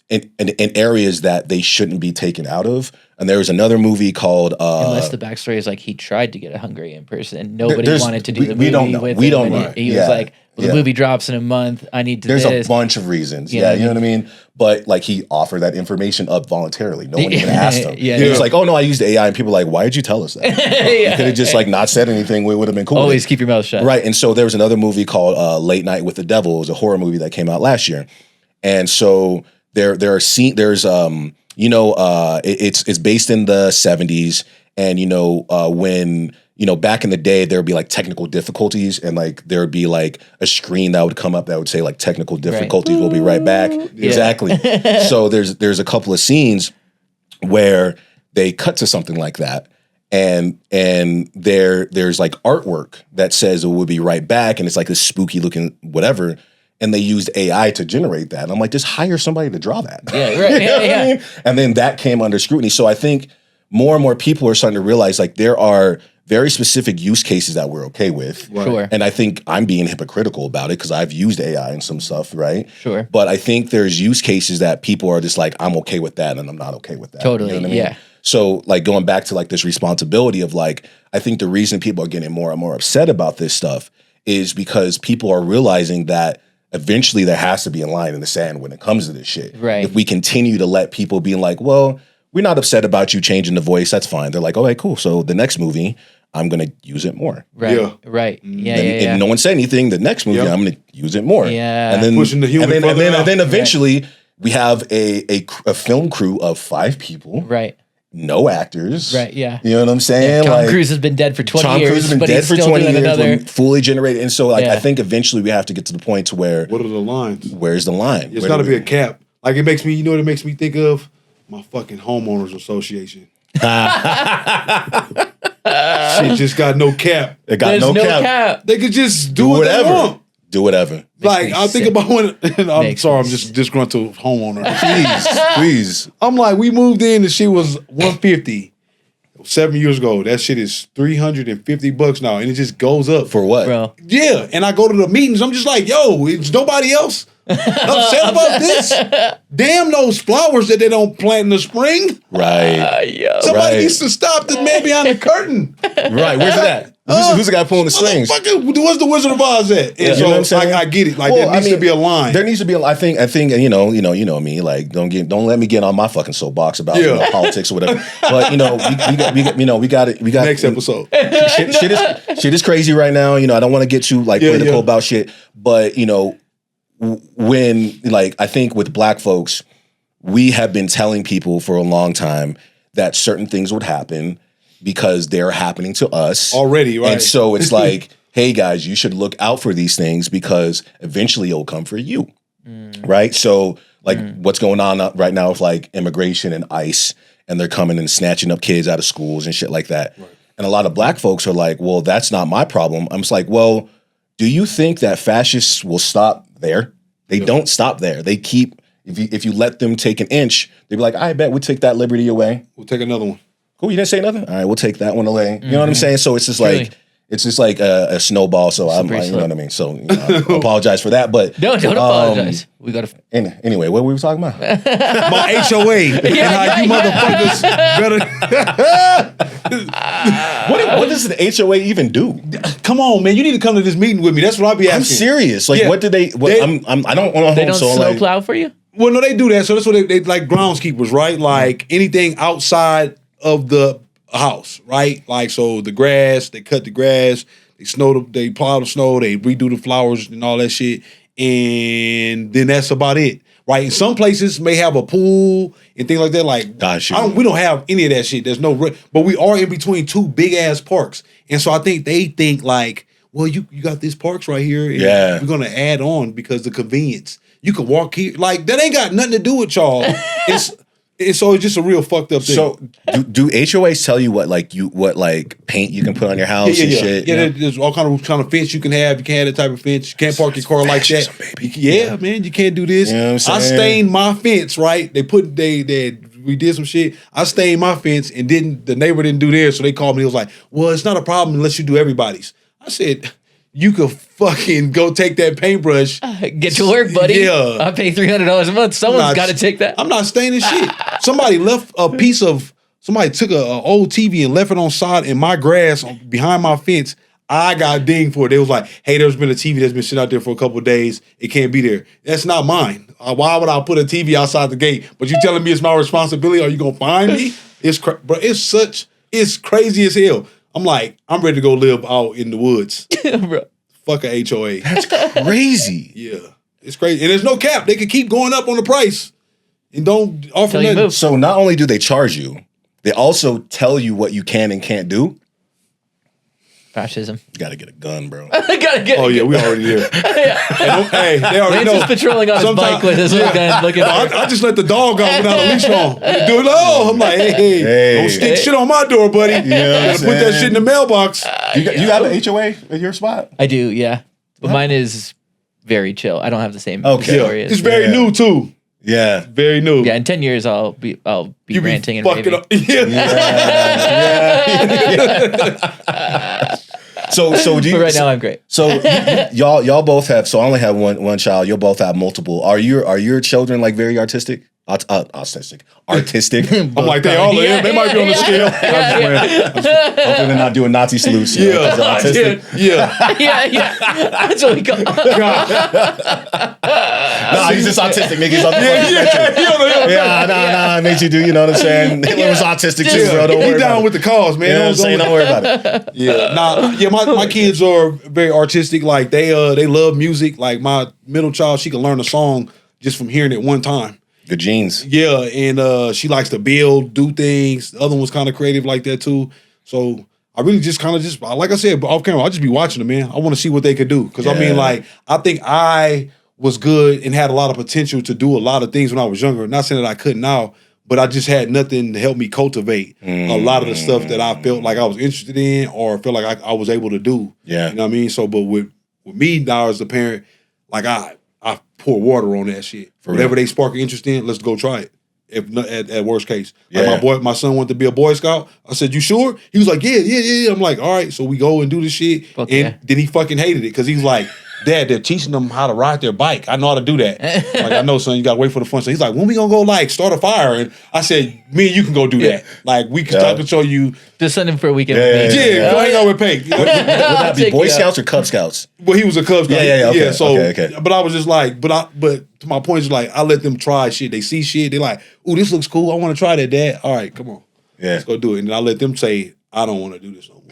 in areas that they shouldn't be taken out of. And there was another movie called unless the backstory is like he tried to get a Hungarian person and nobody wanted to do the movie. We don't know. With We him, don't and know. He was like, well, the movie drops in a month. I need to. There's this. a bunch of reasons. You You know know what I mean? But like he offered that information up voluntarily. No one even asked him. Yeah. He was like, oh no, I used AI. And people were like, why did you tell us that? You could have just like not said anything. We would have been cool. Always keep your mouth shut. Right. And so there was another movie called Late Night with the Devil. It was a horror movie that came out last year. And so it's based in the 70s. And when back in the day, there would be like technical difficulties, and like there would be like a screen that would come up that would say like technical difficulties. We'll be right back. Yeah. Exactly. So there's a couple of scenes where they cut to something like that, and there's like artwork that says it will be right back, and it's like this spooky looking whatever. And they used AI to generate that. And I'm like, just hire somebody to draw that. Yeah, right. You know what I mean? And then that came under scrutiny. So I think more and more people are starting to realize like there are very specific use cases that we're okay with. Right. Sure. And I think I'm being hypocritical about it because I've used AI in some stuff, right? Sure. But I think there's use cases that people are just like, I'm okay with that and I'm not okay with that. Totally, You know what I mean? yeah. So like going back to like this responsibility of like, I think the reason people are getting more and more upset about this stuff is because people are realizing that eventually there has to be a line in the sand when it comes to this shit. Right. If we continue to let people be like, well, we're not upset about you changing the voice, that's fine. They're like, okay, cool. So the next movie, I'm going to use it more. Right. Yeah. Right. Yeah. And no one said anything. The next movie, I'm going to use it more. Yeah. And then Pushing the human and further out. then eventually we have a film crew of 5 people. Right. No actors. Right. Yeah. You know what I'm saying? Tom Cruise has been dead for 20 Tom years. Cruise has been but dead he's for still 20 doing years, another. fully generated. And so like Yeah. I think eventually we have to get to the point to where What are the lines? where's the line? It's got to be a cap. Like it makes me, you know what it makes me think of? My fucking homeowners association. Shit just got no cap. It got There's no no cap. cap. They could just do what they whatever. want. Do whatever. Like, me I think sick. about when, and I'm Makes sorry, me I'm just disgruntled homeowner. Please. I'm like, we moved in, the shit was $150 7 years ago. That shit is $350 now, and it just goes up. For what? Bro. Yeah, and I go to the meetings, I'm just like, yo, it's nobody else upset about this. Damn those flowers that they don't plant in the spring. Right. Somebody Right. needs to stop the man behind the curtain. Right. Where's it at? Who's the guy pulling the strings? Motherfucker, where's the Wizard of Oz at? And You know what I'm so saying? I get it. Like, Well, there needs to be a line. There needs to be. I think. You know me. Like, don't let me get on my fucking soapbox about politics or whatever. But we got it. We got Next episode. shit is crazy right now. I don't want to get too political about shit. But when I think with Black folks, we have been telling people for a long time that certain things would happen because they're happening to us Already, right. And so it's like, hey guys, you should look out for these things because eventually it'll come for you. Right? So what's going on right now with immigration and ICE, and they're coming and snatching up kids out of schools and shit like that. Right. And a lot of Black folks are like, well, that's not my problem. I'm just like, well, do you think that fascists will stop there? They don't stop there. They keep, if you let them take an inch, they'd be like, I bet we'll take that liberty away. We'll take another one. Cool, you didn't say nothing? All right, we'll take that one away. You know what I'm saying? So it's just like a snowball. So I'm like, you know what I mean? So I apologize for that. But Don't apologize. We got to. Anyway, what were we talking about? My HOA and how you motherfuckers better. What does the HOA even do? Come on, man. You need to come to this meeting with me. That's what I'll be asking. I'm serious. Like, Yeah. what did they? I don't want to They don't snow plow for you? Well, no, they do that. So that's what they like groundskeepers, right? Like anything outside of the house, right? Like, so the grass, they cut the grass, they plow the snow, they redo the flowers and all that shit. And then that's about it, right? Some places may have a pool and things like that. Like, we don't have any of that shit. There's no, but we are in between two big ass parks. And so I think they think like, well, you got this parks right here. And we're going to add on because the convenience. You can walk here. Like, that ain't got nothing to do with y'all. So it's just a real fucked up thing. So do HOAs tell you what paint you can put on your house and shit? Yeah, there's all kind of fence you can have. You can't have that type of fence. You can't park your car like that. Man, you can't do this. You know what I'm I saying? stained my fence, right? We did some shit. I stained my fence and the neighbor didn't do theirs, so they called me. He was like, well, it's not a problem unless you do everybody's. I said, you could fucking go take that paintbrush. Get to work, buddy. Yeah. I pay $300 a month. Someone's got to take that. I'm not staining shit. Somebody took an old TV and left it on side in my grass behind my fence. I got dinged for it. They was like, hey, there's been a TV that's been sitting out there for a couple of days. It can't be there. That's not mine. Why would I put a TV outside the gate? But you telling me it's my responsibility? Are you going to find me? It's crazy as hell. I'm like, I'm ready to go live out in the woods. Bro. Fuck a HOA. That's crazy. Yeah. It's crazy. And there's no cap. They can keep going up on the price and don't offer Till you nothing. move. So not only do they charge you, they also tell you what you can and can't do. Fascism. You gotta get a gun, bro. Gotta get. Oh, yeah, we already there. Hey, they already Lance know. is patrolling on his bike with his little gun looking. I just let the dog out without a leash on. Do it all. I'm like, hey, don't stick shit on my door, buddy. You gotta put that shit in the mailbox. You have an HOA at your spot? I do, yeah. But mine is very chill. I don't have the same story. It's very new, too. Yeah. Very new. Yeah, in 10 years I'll be ranting and raving. Up. Yeah. So do you? But right now I'm great. So y'all both have. So I only have one child. You'll both have multiple. Are your children like very artistic? Artistic. I'm like, they all live. They might be on the scale. Hopefully they're not doing Nazi salutes. Dude. Yeah. That's what we call. Nah, he's just autistic, nigga. He's nah. It makes you do. You know what I'm saying? Hitler was autistic too, bro. Don't worry. He down about with the cause, man. You know what I'm saying? Don't worry about it. Yeah. My kids are very artistic. Like they love music. Like my middle child, she can learn a song just from hearing it one time. Good genes. Yeah, and she likes to build, do things. The other one's kind of creative like that too. So I really just like I said, off camera, I'll just be watching them, man. I want to see what they could do. Because I mean, like, I think I was good and had a lot of potential to do a lot of things when I was younger. Not saying that I couldn't now, but I just had nothing to help me cultivate a lot of the stuff that I felt like I was interested in or felt like I was able to do. Yeah. You know what I mean? So, but with me now as a parent, like I pour water on that shit. Whatever they spark an interest in, let's go try it. If not, at worst case, like my son wanted to be a Boy Scout. I said, "You sure?" He was like, "Yeah." I'm like, "All right." So we go and do this shit, then he fucking hated it because he was like, "Dad, they're teaching them how to ride their bike. I know how to do that." Like, I know, son, you gotta wait for the fun. So he's like, "When we gonna go like start a fire?" And I said, "Me and you can go do that. Like we can talk and show you." Just send him for a weekend. Go hang out with Peg. Would that be Boy Scouts or Cub Scouts? Well, he was a Cub Scout. Okay. So, okay. But I was just like, but to my point is like, I let them try shit. They see shit. They like, "Ooh, this looks cool. I want to try that, Dad." All right, come on. Yeah. Let's go do it. And then I let them say, "I don't want to do this no more."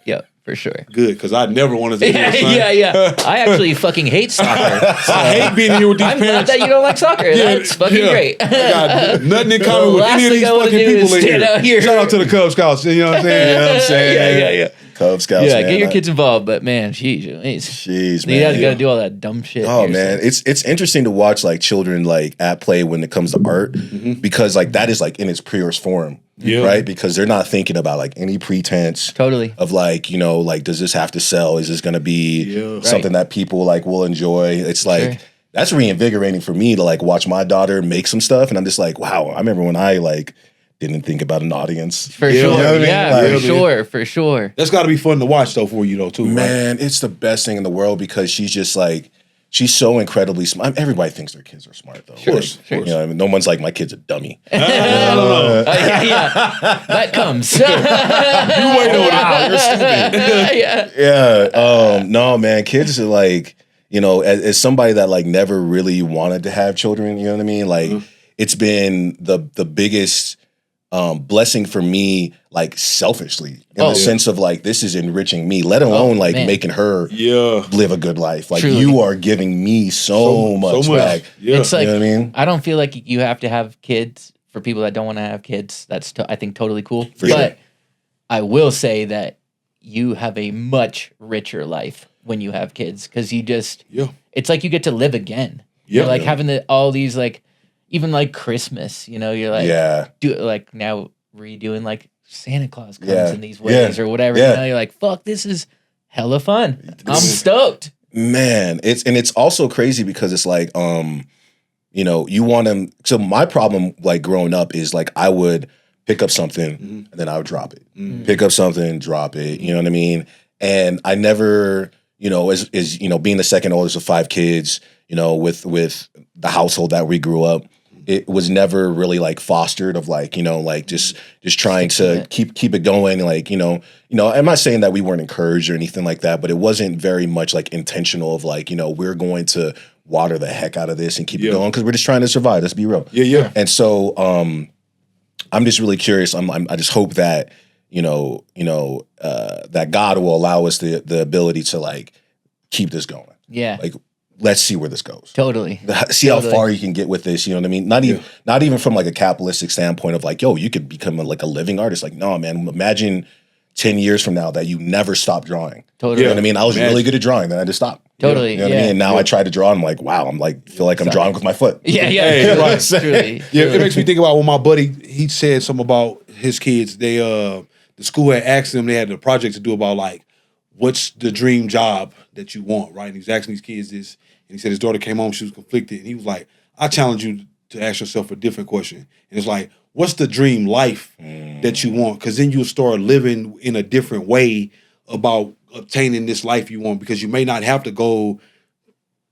Yeah, for sure. Good, because I never wanted to do this. Yeah. I actually fucking hate soccer. So I hate being here with these I'm parents. glad that you don't like soccer. That's fucking great. I got nothing in common with Last any of thing these I wanna fucking do is people in stand out here. Shout out to the Cub Scouts. You know what I'm saying? You know what I'm saying? Yeah. Cub Scouts. Yeah, man. get your kids involved, but man, jeez, man. You gotta do all that dumb shit. Oh man, it's interesting to watch like children like at play when it comes to art because like that is like in its purest form, right? Because they're not thinking about like any pretense, of like like does this have to sell? Is this going to be something that people like will enjoy? It's like that's reinvigorating for me to like watch my daughter make some stuff, and I'm just like, wow, I remember when I like didn't think about an audience. For sure. For sure. That's got to be fun to watch though for you though too. Man, it's the best thing in the world because she's just like, she's so incredibly smart. I mean, everybody thinks their kids are smart though. Of course. You know, I mean, no one's like, my kid's a dummy. That comes. You wait on Wow, you're stupid. No, man, kids are like, as somebody that like never really wanted to have children, you know what I mean? Like, it's been the biggest blessing for me, like selfishly, in the sense of like this is enriching me, let alone making her live a good life. Like Truly. you are giving me so much back. Yeah. It's like, you know what I mean? I don't feel like you have to have kids for people that don't want to have kids. That's I think totally cool. Sure. I will say that you have a much richer life when you have kids because you just it's like you get to live again. You're like having all these like. Even like Christmas, you're like, do like now redoing like Santa Claus comes in these ways or whatever. You're like, fuck, this is hella fun. I'm stoked. Man, it's also crazy because it's like, you want them. So my problem, like growing up, is like I would pick up something and then I would drop it. Pick up something, drop it. You know what I mean? And I never, as being the second oldest of 5 kids, with the household that we grew up. It was never really like fostered of like, just trying to keep it going. Like, I'm not saying that we weren't encouraged or anything like that, but it wasn't very much like intentional of like, we're going to water the heck out of this and keep it going because we're just trying to survive. Let's be real. Yeah. And so I'm just really curious. I just hope that, that God will allow us the ability to like keep this going. Yeah. Like, let's see where this goes. Totally. See how far you can get with this. You know what I mean? Not even from like a capitalistic standpoint of like, you could become like a living artist. Like, no, man, imagine 10 years from now that you never stop drawing. Totally. You know what I mean? I was really good at drawing, then I just stopped. Totally. You know what I mean? And now I try to draw and I'm like, wow, I'm like, feel like I'm drawing with my foot. Yeah. Hey, right. Truly. Yeah, it makes me think about when my buddy, he said something about his kids. They the school had asked them, they had a project to do about like, what's the dream job that you want, right? And he was asking these kids this. And he said his daughter came home, she was conflicted. And he was like, I challenge you to ask yourself a different question. And it's like, what's the dream life that you want? Because then you'll start living in a different way about obtaining this life you want. Because you may not have to go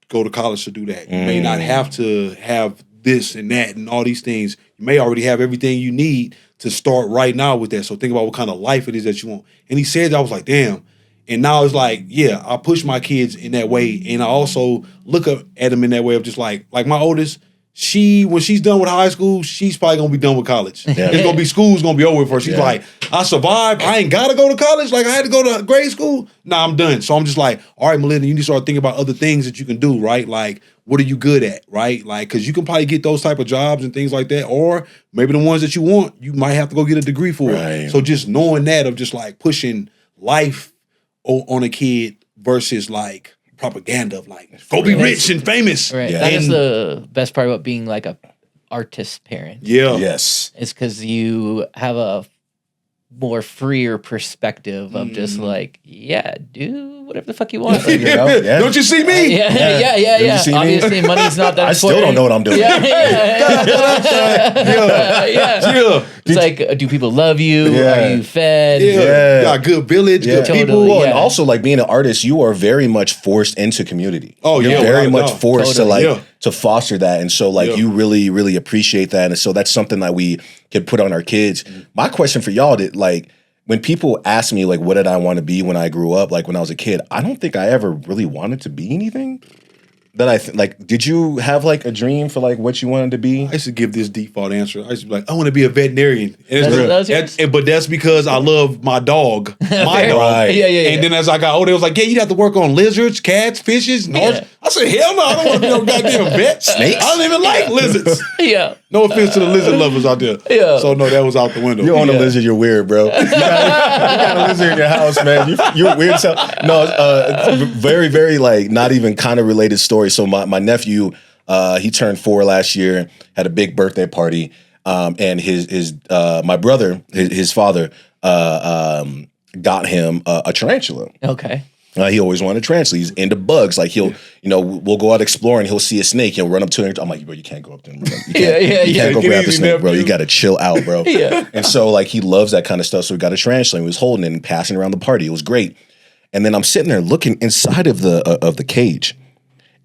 to college to do that. You may not have to have this and that and all these things. You may already have everything you need to start right now with that. So think about what kind of life it is that you want. And he said that, I was like, damn. And now it's like, I push my kids in that way. And I also look up at them in that way of just like my oldest, when she's done with high school, she's probably going to be done with college. Yeah. It's going to be school's going to be over with her. She's like, I survived. I ain't got to go to college. Like I had to go to grade school. Nah, I'm done. So I'm just like, all right, Melinda, you need to start thinking about other things that you can do, right? Like, what are you good at, right? Like, because you can probably get those type of jobs and things like that. Or maybe the ones that you want, you might have to go get a degree for it. So just knowing that of just like pushing life on a kid versus like propaganda of like go be rich and famous. Right. That is the best part about being like a artist parent. Yeah. Yes. It's because you have a more freer perspective of just like, yeah, do whatever the fuck you want. You know? Yeah. Don't you see me? Yeah. Don't you see me? Obviously, money's not that. I still don't know what I'm doing. Yeah. Yeah. It's like, do people love you? Yeah. Are you fed? Yeah. Got good village, good Totally. people. Well, Yeah. and also like being an artist, you are very much forced into community. Oh, You're yeah, very without a much doubt. forced Totally. to to foster that, and so you really, really appreciate that, and so that's something that we can put on our kids. My question for y'all, did when people ask me what did I want to be when I grew up, when I was a kid, I don't think I ever really wanted to be anything. That did you have a dream for what you wanted to be? I used to give this default answer. I used to be like, I want to be a veterinarian. And That's but that's because I love my dog. My dog. Right. Yeah. And then as I got older, it was like, yeah, you'd have to work on lizards, cats, fishes, and Yeah. I said, hell no, I don't want to be no goddamn vet. Snakes? I don't even like lizards. Yeah. No offense to the lizard lovers out there. Yeah. So no, that was out the window. You own a lizard, you're weird, bro. You got a lizard in your house, man. You're weird. So no, very, very not even kind of related story. So my nephew, he turned 4 last year, had a big birthday party, and his my brother, his father, got him a tarantula. Okay. He always wanted a tarantula. He's into bugs. We'll go out exploring. He'll see a snake. He'll run up to it. I'm like, bro, you can't go up there. You can't go Get grab the easy, snake, bro. nephew. You got to chill out, bro. Yeah. And so he loves that kind of stuff. So we got a tarantula. And he was holding it and passing around the party. It was great. And then I'm sitting there looking inside of the cage,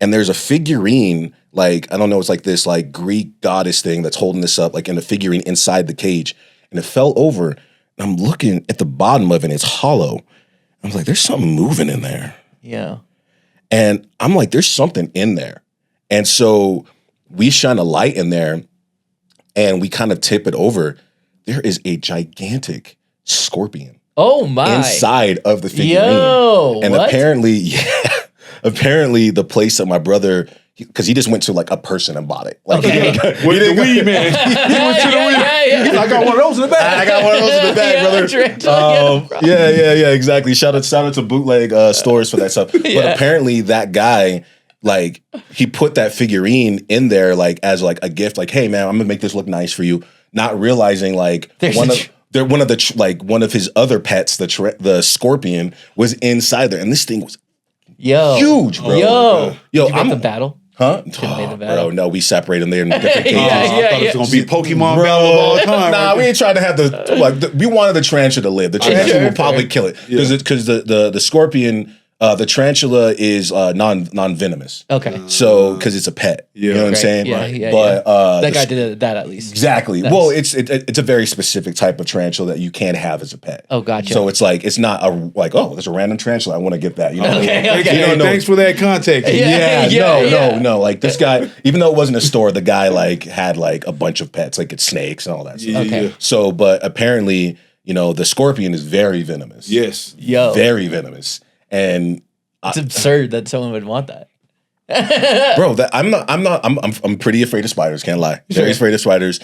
and there's a figurine. I don't know. It's this Greek goddess thing that's holding this up, in a figurine inside the cage, and it fell over. And I'm looking at the bottom of it. And it's hollow. I was like, there's something moving in there. Yeah. And I'm like, there's something in there. And so we shine a light in there and we kind of tip it over. There is a gigantic scorpion Oh my. inside of the figurine. Yo. And what? apparently the place that my brother, because he just went to a person and bought it. Okay. With the weed man. He went to the weed. Yeah. He's like, I got one of those in the back. I got one of those in the bag, brother. Yeah, exactly. Shout out to bootleg stores for that stuff. But apparently that guy, he put that figurine in there as a gift. Hey man, I'm gonna make this look nice for you. Not realizing one of his other pets, the scorpion, was inside there, and this thing was huge, bro. Yo. Yo, Did you make the battle? Huh? Couldn't make the battle. Bro, no, we separated them. They're in different cages. I thought it was gonna be Pokemon battle of all time. Nah, we ain't trying to have we wanted the tarantula to live. The tarantula will probably kill it because the scorpion, the tarantula is non-venomous. Okay. So because it's a pet, you know what I'm saying? Yeah. But That guy did that at least. exactly. Nice. Well, it's a very specific type of tarantula that you can't have as a pet. Oh, gotcha. So it's not there's a random tarantula. I want to get that. You know? Okay. Hey, You don't know. thanks for that context. No. This guy, even though it wasn't a store, the guy had a bunch of pets, it's snakes and all that stuff. Okay. So, but apparently, the scorpion is very venomous. Yes. Yo. Very venomous. And It's absurd that someone would want that. bro, I'm pretty afraid of spiders, can't lie. Very afraid of spiders.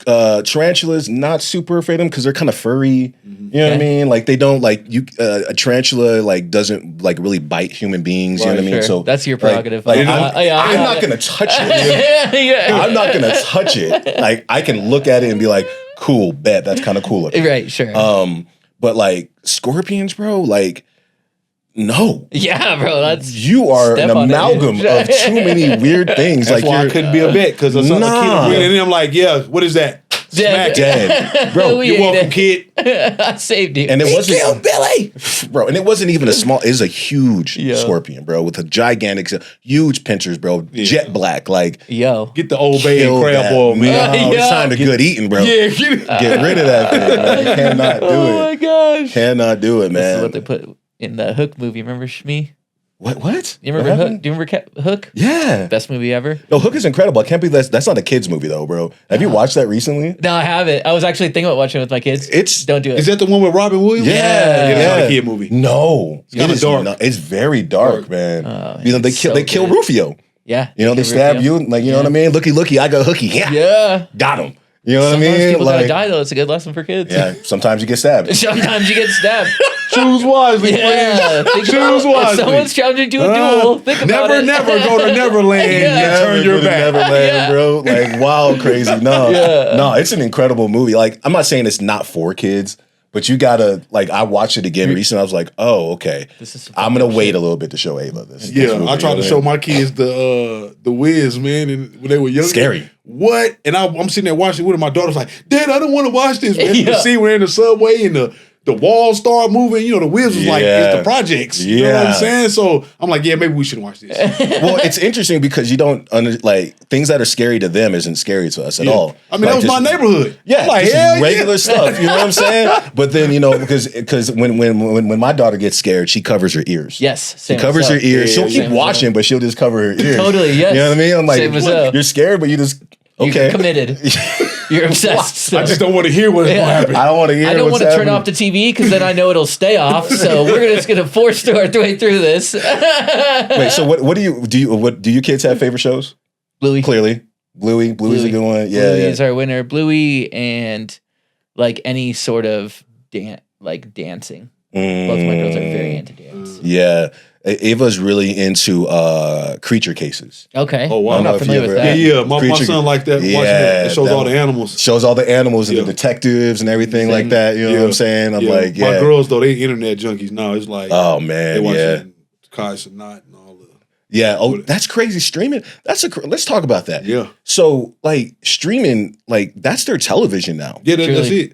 Tarantulas, not super afraid of them because they're kind of furry. You know what I mean? They don't a tarantula doesn't really bite human beings. You know what I mean? Sure. So That's your prerogative. I'm not gonna touch it. I'm not gonna touch it. I can look at it and be like, cool, bet that's kind of cool looking. Right, sure. But scorpions, bro, no. Yeah, bro, that's You are an Step on it. amalgam of too many weird things. That's why I couldn't be a vet because of something Nah. kid. And then I'm like, yeah, what is that? Smack Dead. Bro, We You're ate welcome, it. kid. I saved you. and it wasn't Killed Billy. bro, and it wasn't even a small, it was a huge Yeah. scorpion, bro, with a gigantic, huge pinchers, bro, jet black, Yo. Get the Old Bay and kill crab that. oil, man. No, Yeah. it's time to good eating, bro. Yeah, get it. Get rid of that thing, man. You cannot do Oh my it. gosh. Cannot do it, This is man. what they put in the Hook movie. Remember Shmi? What? You remember What Hook? happened? Do you remember Hook? Yeah. Best movie ever? No, Hook is incredible. I can't believe that's not a kid's movie though, bro. Have you watched that recently? No, I haven't. I was actually thinking about watching it with my kids. It's Don't do it. Is that the one with Robin Williams? Yeah, It's not a kid movie. No, kinda it is dark. not- it's very dark, man. Oh, They it's kill so kill good. Rufio. Yeah. You know, they stab you, you know what I mean? Looky, I got hooky. Yeah, Yeah. got him. You know what I Sometimes mean? people gotta die though. It's a good lesson for kids. Yeah, sometimes you get stabbed. Sometimes you get stabbed. Choose wisely, Yeah, please. think Choose about if wisely. someone's challenging you to a duel. Think about Never, it. never go to Neverland Yeah. and turn your back. Neverland, Yeah. bro. Like wild, crazy. No, Yeah. no, it's an incredible movie. Like I'm not saying it's not for kids, but you gotta like. I watched it again recently. I was like, oh, okay. This is some I'm gonna fucked up wait shit. a little bit to show Ava this. Yeah, this movie, I tried you to know show what my kids the Wiz, man, and when they were younger. Scary. What? And I'm sitting there watching it with her. My daughter's like, Dad, I don't want to watch this, man. Yeah. You see, we're in the subway and the walls start moving. You know, the Wiz was like, Yeah. it's the projects. You know what Yeah. I'm saying? So I'm like, yeah, maybe we should watch this. Well, it's interesting because you don't like things that are scary to them isn't scary to us at all. I mean, Like, that was my just- neighborhood. Yeah, I'm like, just hell regular yeah. stuff. You know what I'm saying? But then because when my daughter gets scared, she covers her ears. Yes, She same covers as her us. ears. Yeah, She'll same keep as watching, but she'll just cover her ears. Totally, yes. You know what I mean? I'm like, Same as what? us. You're scared, but you just You're okay. committed. You're obsessed. I just don't want to hear what's going to happen. I don't want to hear. I don't what's want to turn happening. off the TV because then I know it'll stay off. So we're just gonna force our way through this. Wait, so what do your kids have favorite shows? Bluey, Clearly, Bluey's a Bluey. good one. Yeah, Bluey yeah. is our winner. Bluey and like any sort of dancing. Both of my girls are very into dance. Yeah, Ava's really into creature cases. Okay. Oh, wow. I'm I don't know not if familiar you with ever- that. Yeah, my Creature- son like that. Yeah, Watching it. It shows that all the one. animals. Shows all the animals and Yeah. the detectives and everything like Same. that. You know what I'm saying? I'm like, yeah. My girls, though, they internet junkies now. It's like, Oh they man, watching yeah, Kai Sanat and all the. yeah. Oh, that's crazy. Streaming. Let's talk about that. Yeah. So like streaming, like that's their television now. Yeah, that's Truly. it.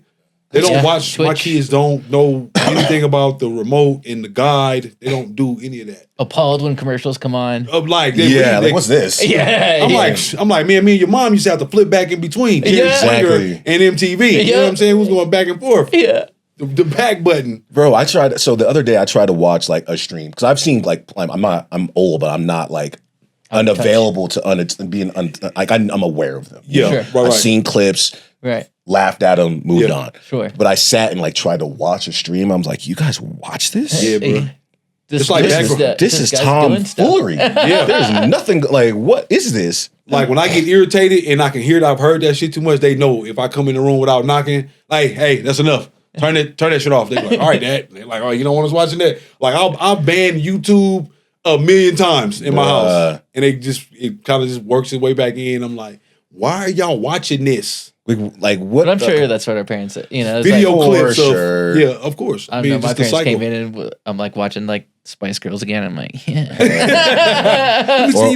They don't Yeah, watch. My Twitch. kids don't know anything about the remote and the guide. They don't do any of that. Appalled when commercials come on. Like, Yeah, like what's this? Yeah. I'm yeah. like, me and your mom used to have to flip back in between. Yeah. Exactly. And MTV. You know what I'm saying? Who's going back and forth? Yeah. The back button. Bro, I tried. So the other day I tried to watch like a stream because I've seen like I'm old, but I'm not like unavailable to being like I'm aware of them. Yeah, Sure. right. I've seen clips, Right. laughed at them, moved Yeah. on. Sure. But I sat and like tried to watch a stream. I was like, you guys watch this? Yeah, bro. This, It's like this background. the- This is guy's doing stuff. tomfoolery. Yeah. There's nothing like what is this? Like when I get irritated and I can hear that I've heard that shit too much, they know if I come in the room without knocking, like, hey, that's enough. Turn that shit off. They're like, all right, Dad. They're like, oh, you don't want us watching that? Like, I'll ban YouTube a million times in my house. And it kind of just works its way back in. I'm like, why are y'all watching this? Like what? But I'm the- sure that's what our parents. You know, it's Video like, clips of, sure. yeah, of course. I don't know. My just the parents cycle. came in and I'm like watching like Spice Girls again. I'm like, yeah.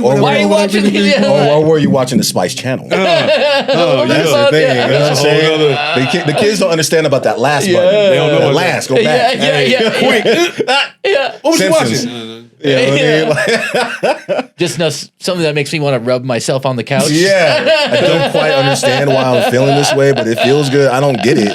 Or Why are you watching these? Yeah. or were you watching the Spice Channel? Oh, That's yeah. the thing. Yeah. You know what I'm That's a saying? whole other- The kids don't understand about that last button. They don't know That about last, that. go back. Yeah. What was you Simpsons. watching? You know what I mean? Just know something that makes me want to rub myself on the couch. Yeah, I don't quite understand why I'm feeling this way, but it feels good. I don't get it.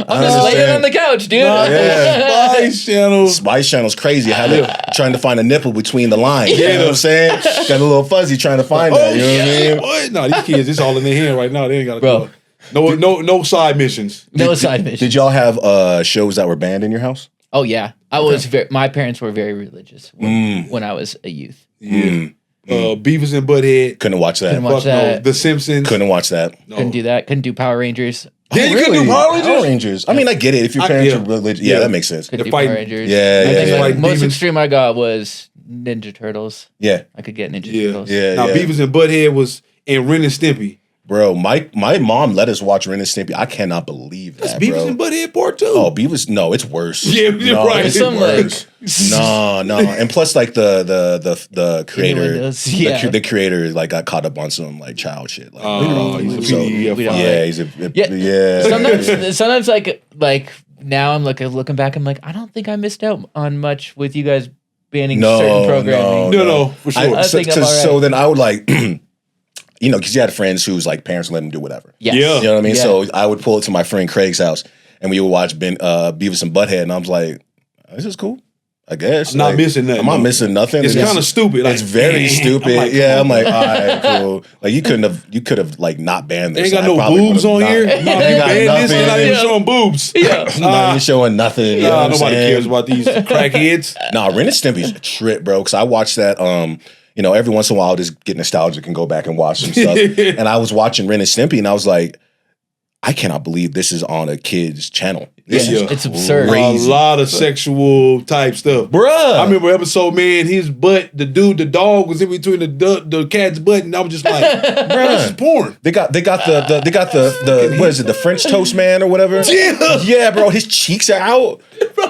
I'm just laying on the couch, dude. Yeah. Spice Channel. Spice Channel's crazy. How they trying to find a nipple between the lines. You know what I'm saying? Got a little fuzzy trying to find that. You know what I mean? What? No, these kids, it's all in their hand right now. They ain't got to Bro. do it. No side missions. No side mission. Did y'all have shows that were banned in your house? Oh yeah, I was. My parents were very religious when I was a youth. Yeah. Beavis and Butthead. Couldn't watch that. Couldn't watch Fuck no. that. The Simpsons. Couldn't watch that. No. Couldn't do that. Couldn't do Power Rangers. Yeah, you couldn't do Power Rangers? I mean, I get it. If your parents are religious, yeah, Yeah. that makes sense. Couldn't They're do Power fighting. Rangers. Yeah, I yeah, think yeah. like Like most demons. extreme I got was Ninja Turtles. Yeah, I could get Ninja Yeah. Turtles. yeah, Now, yeah. Beavis and Butthead was in Ren and Stimpy. Bro, my mom let us watch Ren and Stimpy. I cannot believe that, Beavis bro. and Butthead Part 2. Oh, Beavis, no, it's worse. Yeah, you're no, right. It's Some, like- worse. No. And plus, like the creator, Innuendos, yeah. the creator, like got caught up on some like child shit. Like, Oh, he's a so- PDF. we don't yeah, like- he's a Yeah. yeah. Sometimes like now I'm looking back, I'm like, I don't think I missed out on much with you guys banning certain programming. No, for sure. I think I'm all right. So then I would like, you know, because you had friends whose like parents let them do whatever. Yes. Yeah. You know what I mean? Yeah. So I would pull it to my friend Craig's house, and we would watch Beavis and Butthead, and I was like, "This is cool, I guess." I'm not Like, missing nothing, I'm not though. missing nothing. It's And kind of stupid. Like, It's very stupid. I'm like, yeah, I'm come like, on. all right, cool. Like you could have like not banned They this. ain't got I no probably boobs would've on not- here. No, They you got banned this. They're not nothing. even showing boobs. Not even showing nothing. You know what I'm Nobody saying? cares about these crackheads. Nah, Ren and Stimpy's a trip, bro. Because I watched that. You know, every once in a while, I'll just get nostalgic and go back and watch some stuff. And I was watching Ren and Stimpy, and I was like, I cannot believe this is on a kid's channel. This is it's absurd. crazy. A lot of sexual type stuff. Bruh. I remember episode, man, his butt, the dog was in between the cat's butt, and I was just like, bruh, this is porn. They got the what is it, the French toast man or whatever? Yeah, bro, his cheeks are out.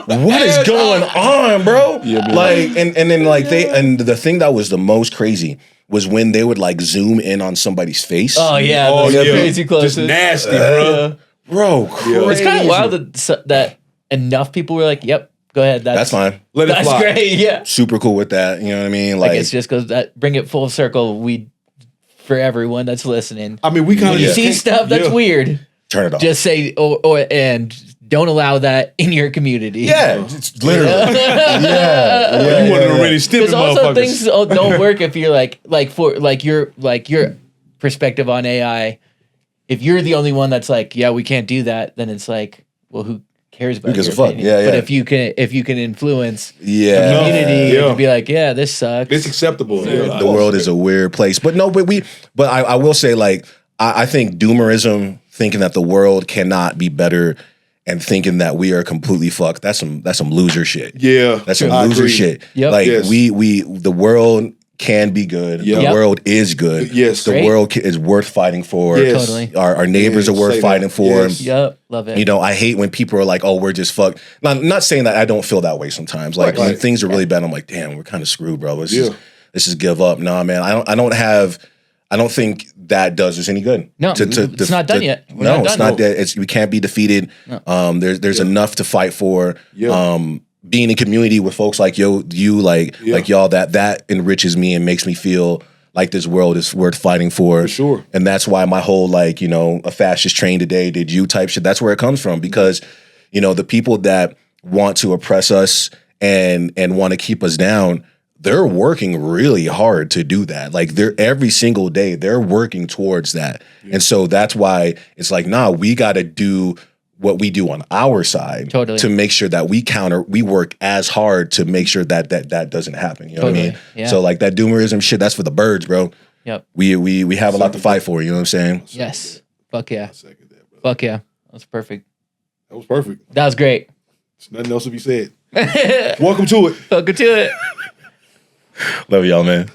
What is going on, bro? Yeah, man. Like, and then like the thing that was the most crazy was when they would like zoom in on somebody's face. Oh yeah, Oh, those yeah. crazy close. Just nasty, bro. Bro, crazy. It's kind of wild that enough people were like, "Yep, go ahead, That's fine. Let it That's fly. great." Yeah, Super cool with that. You know what I mean? like it just goes that bring it full circle. For everyone that's listening, I mean, we kind when of you see stuff that's weird, turn it off. just say and don't allow that in your community. yeah, it's literally. yeah, You wanted to really step Because in also motherfuckers. things don't work if you're like your perspective on AI. If you're the only one that's like, yeah, we can't do that, then it's like, well, who cares about Who gives your a fuck? opinion? Yeah, But yeah. if you can influence Yeah. No. community Yeah. to be like, yeah, this sucks. It's acceptable. Yeah. The world is a weird place. But no, but I will say, like, I think doomerism, thinking that the world cannot be better and thinking that we are completely fucked, that's some loser shit. Yeah. That's some I loser agree. shit. Yep. Like Yes. the world can be good. Yep. The Yep. world is good. Yes. The Great. world is worth fighting for. Yes. Totally. Our neighbors Yeah, are worth say fighting that. for. Yes. Yep, love it. You know, I hate when people are like, "Oh, we're just fucked." Not saying that I don't feel that way sometimes. Like when Right. things are really bad, I'm like, "Damn, we're kind of screwed, bro. Let's Yeah. just give up." Nah, man. I don't think that does us any good. No, it's not done yet. We're No, not it's done. not that. We can't be defeated. There's enough to fight for. Yeah. Being in community with folks like you, like y'all, that enriches me and makes me feel like this world is worth fighting for. For sure. And that's why my whole like, you know, a fascist train today did you type shit. That's where it comes from, because, you know, the people that want to oppress us and want to keep us down, they're working really hard to do that. Like every single day, they're working towards that. And so that's why it's like, nah, we got to do what we do on our side to make sure that we work as hard to make sure that doesn't happen. You know what I mean? Yeah. So like that doomerism shit, that's for the birds, bro. Yep. We have a lot to fight for. You know what I'm saying? Yes. Fuck yeah. Second that, bro. Fuck yeah. That's perfect. That was perfect. That was great. There's nothing else to be said. Welcome to it. Welcome to it. Love y'all, man.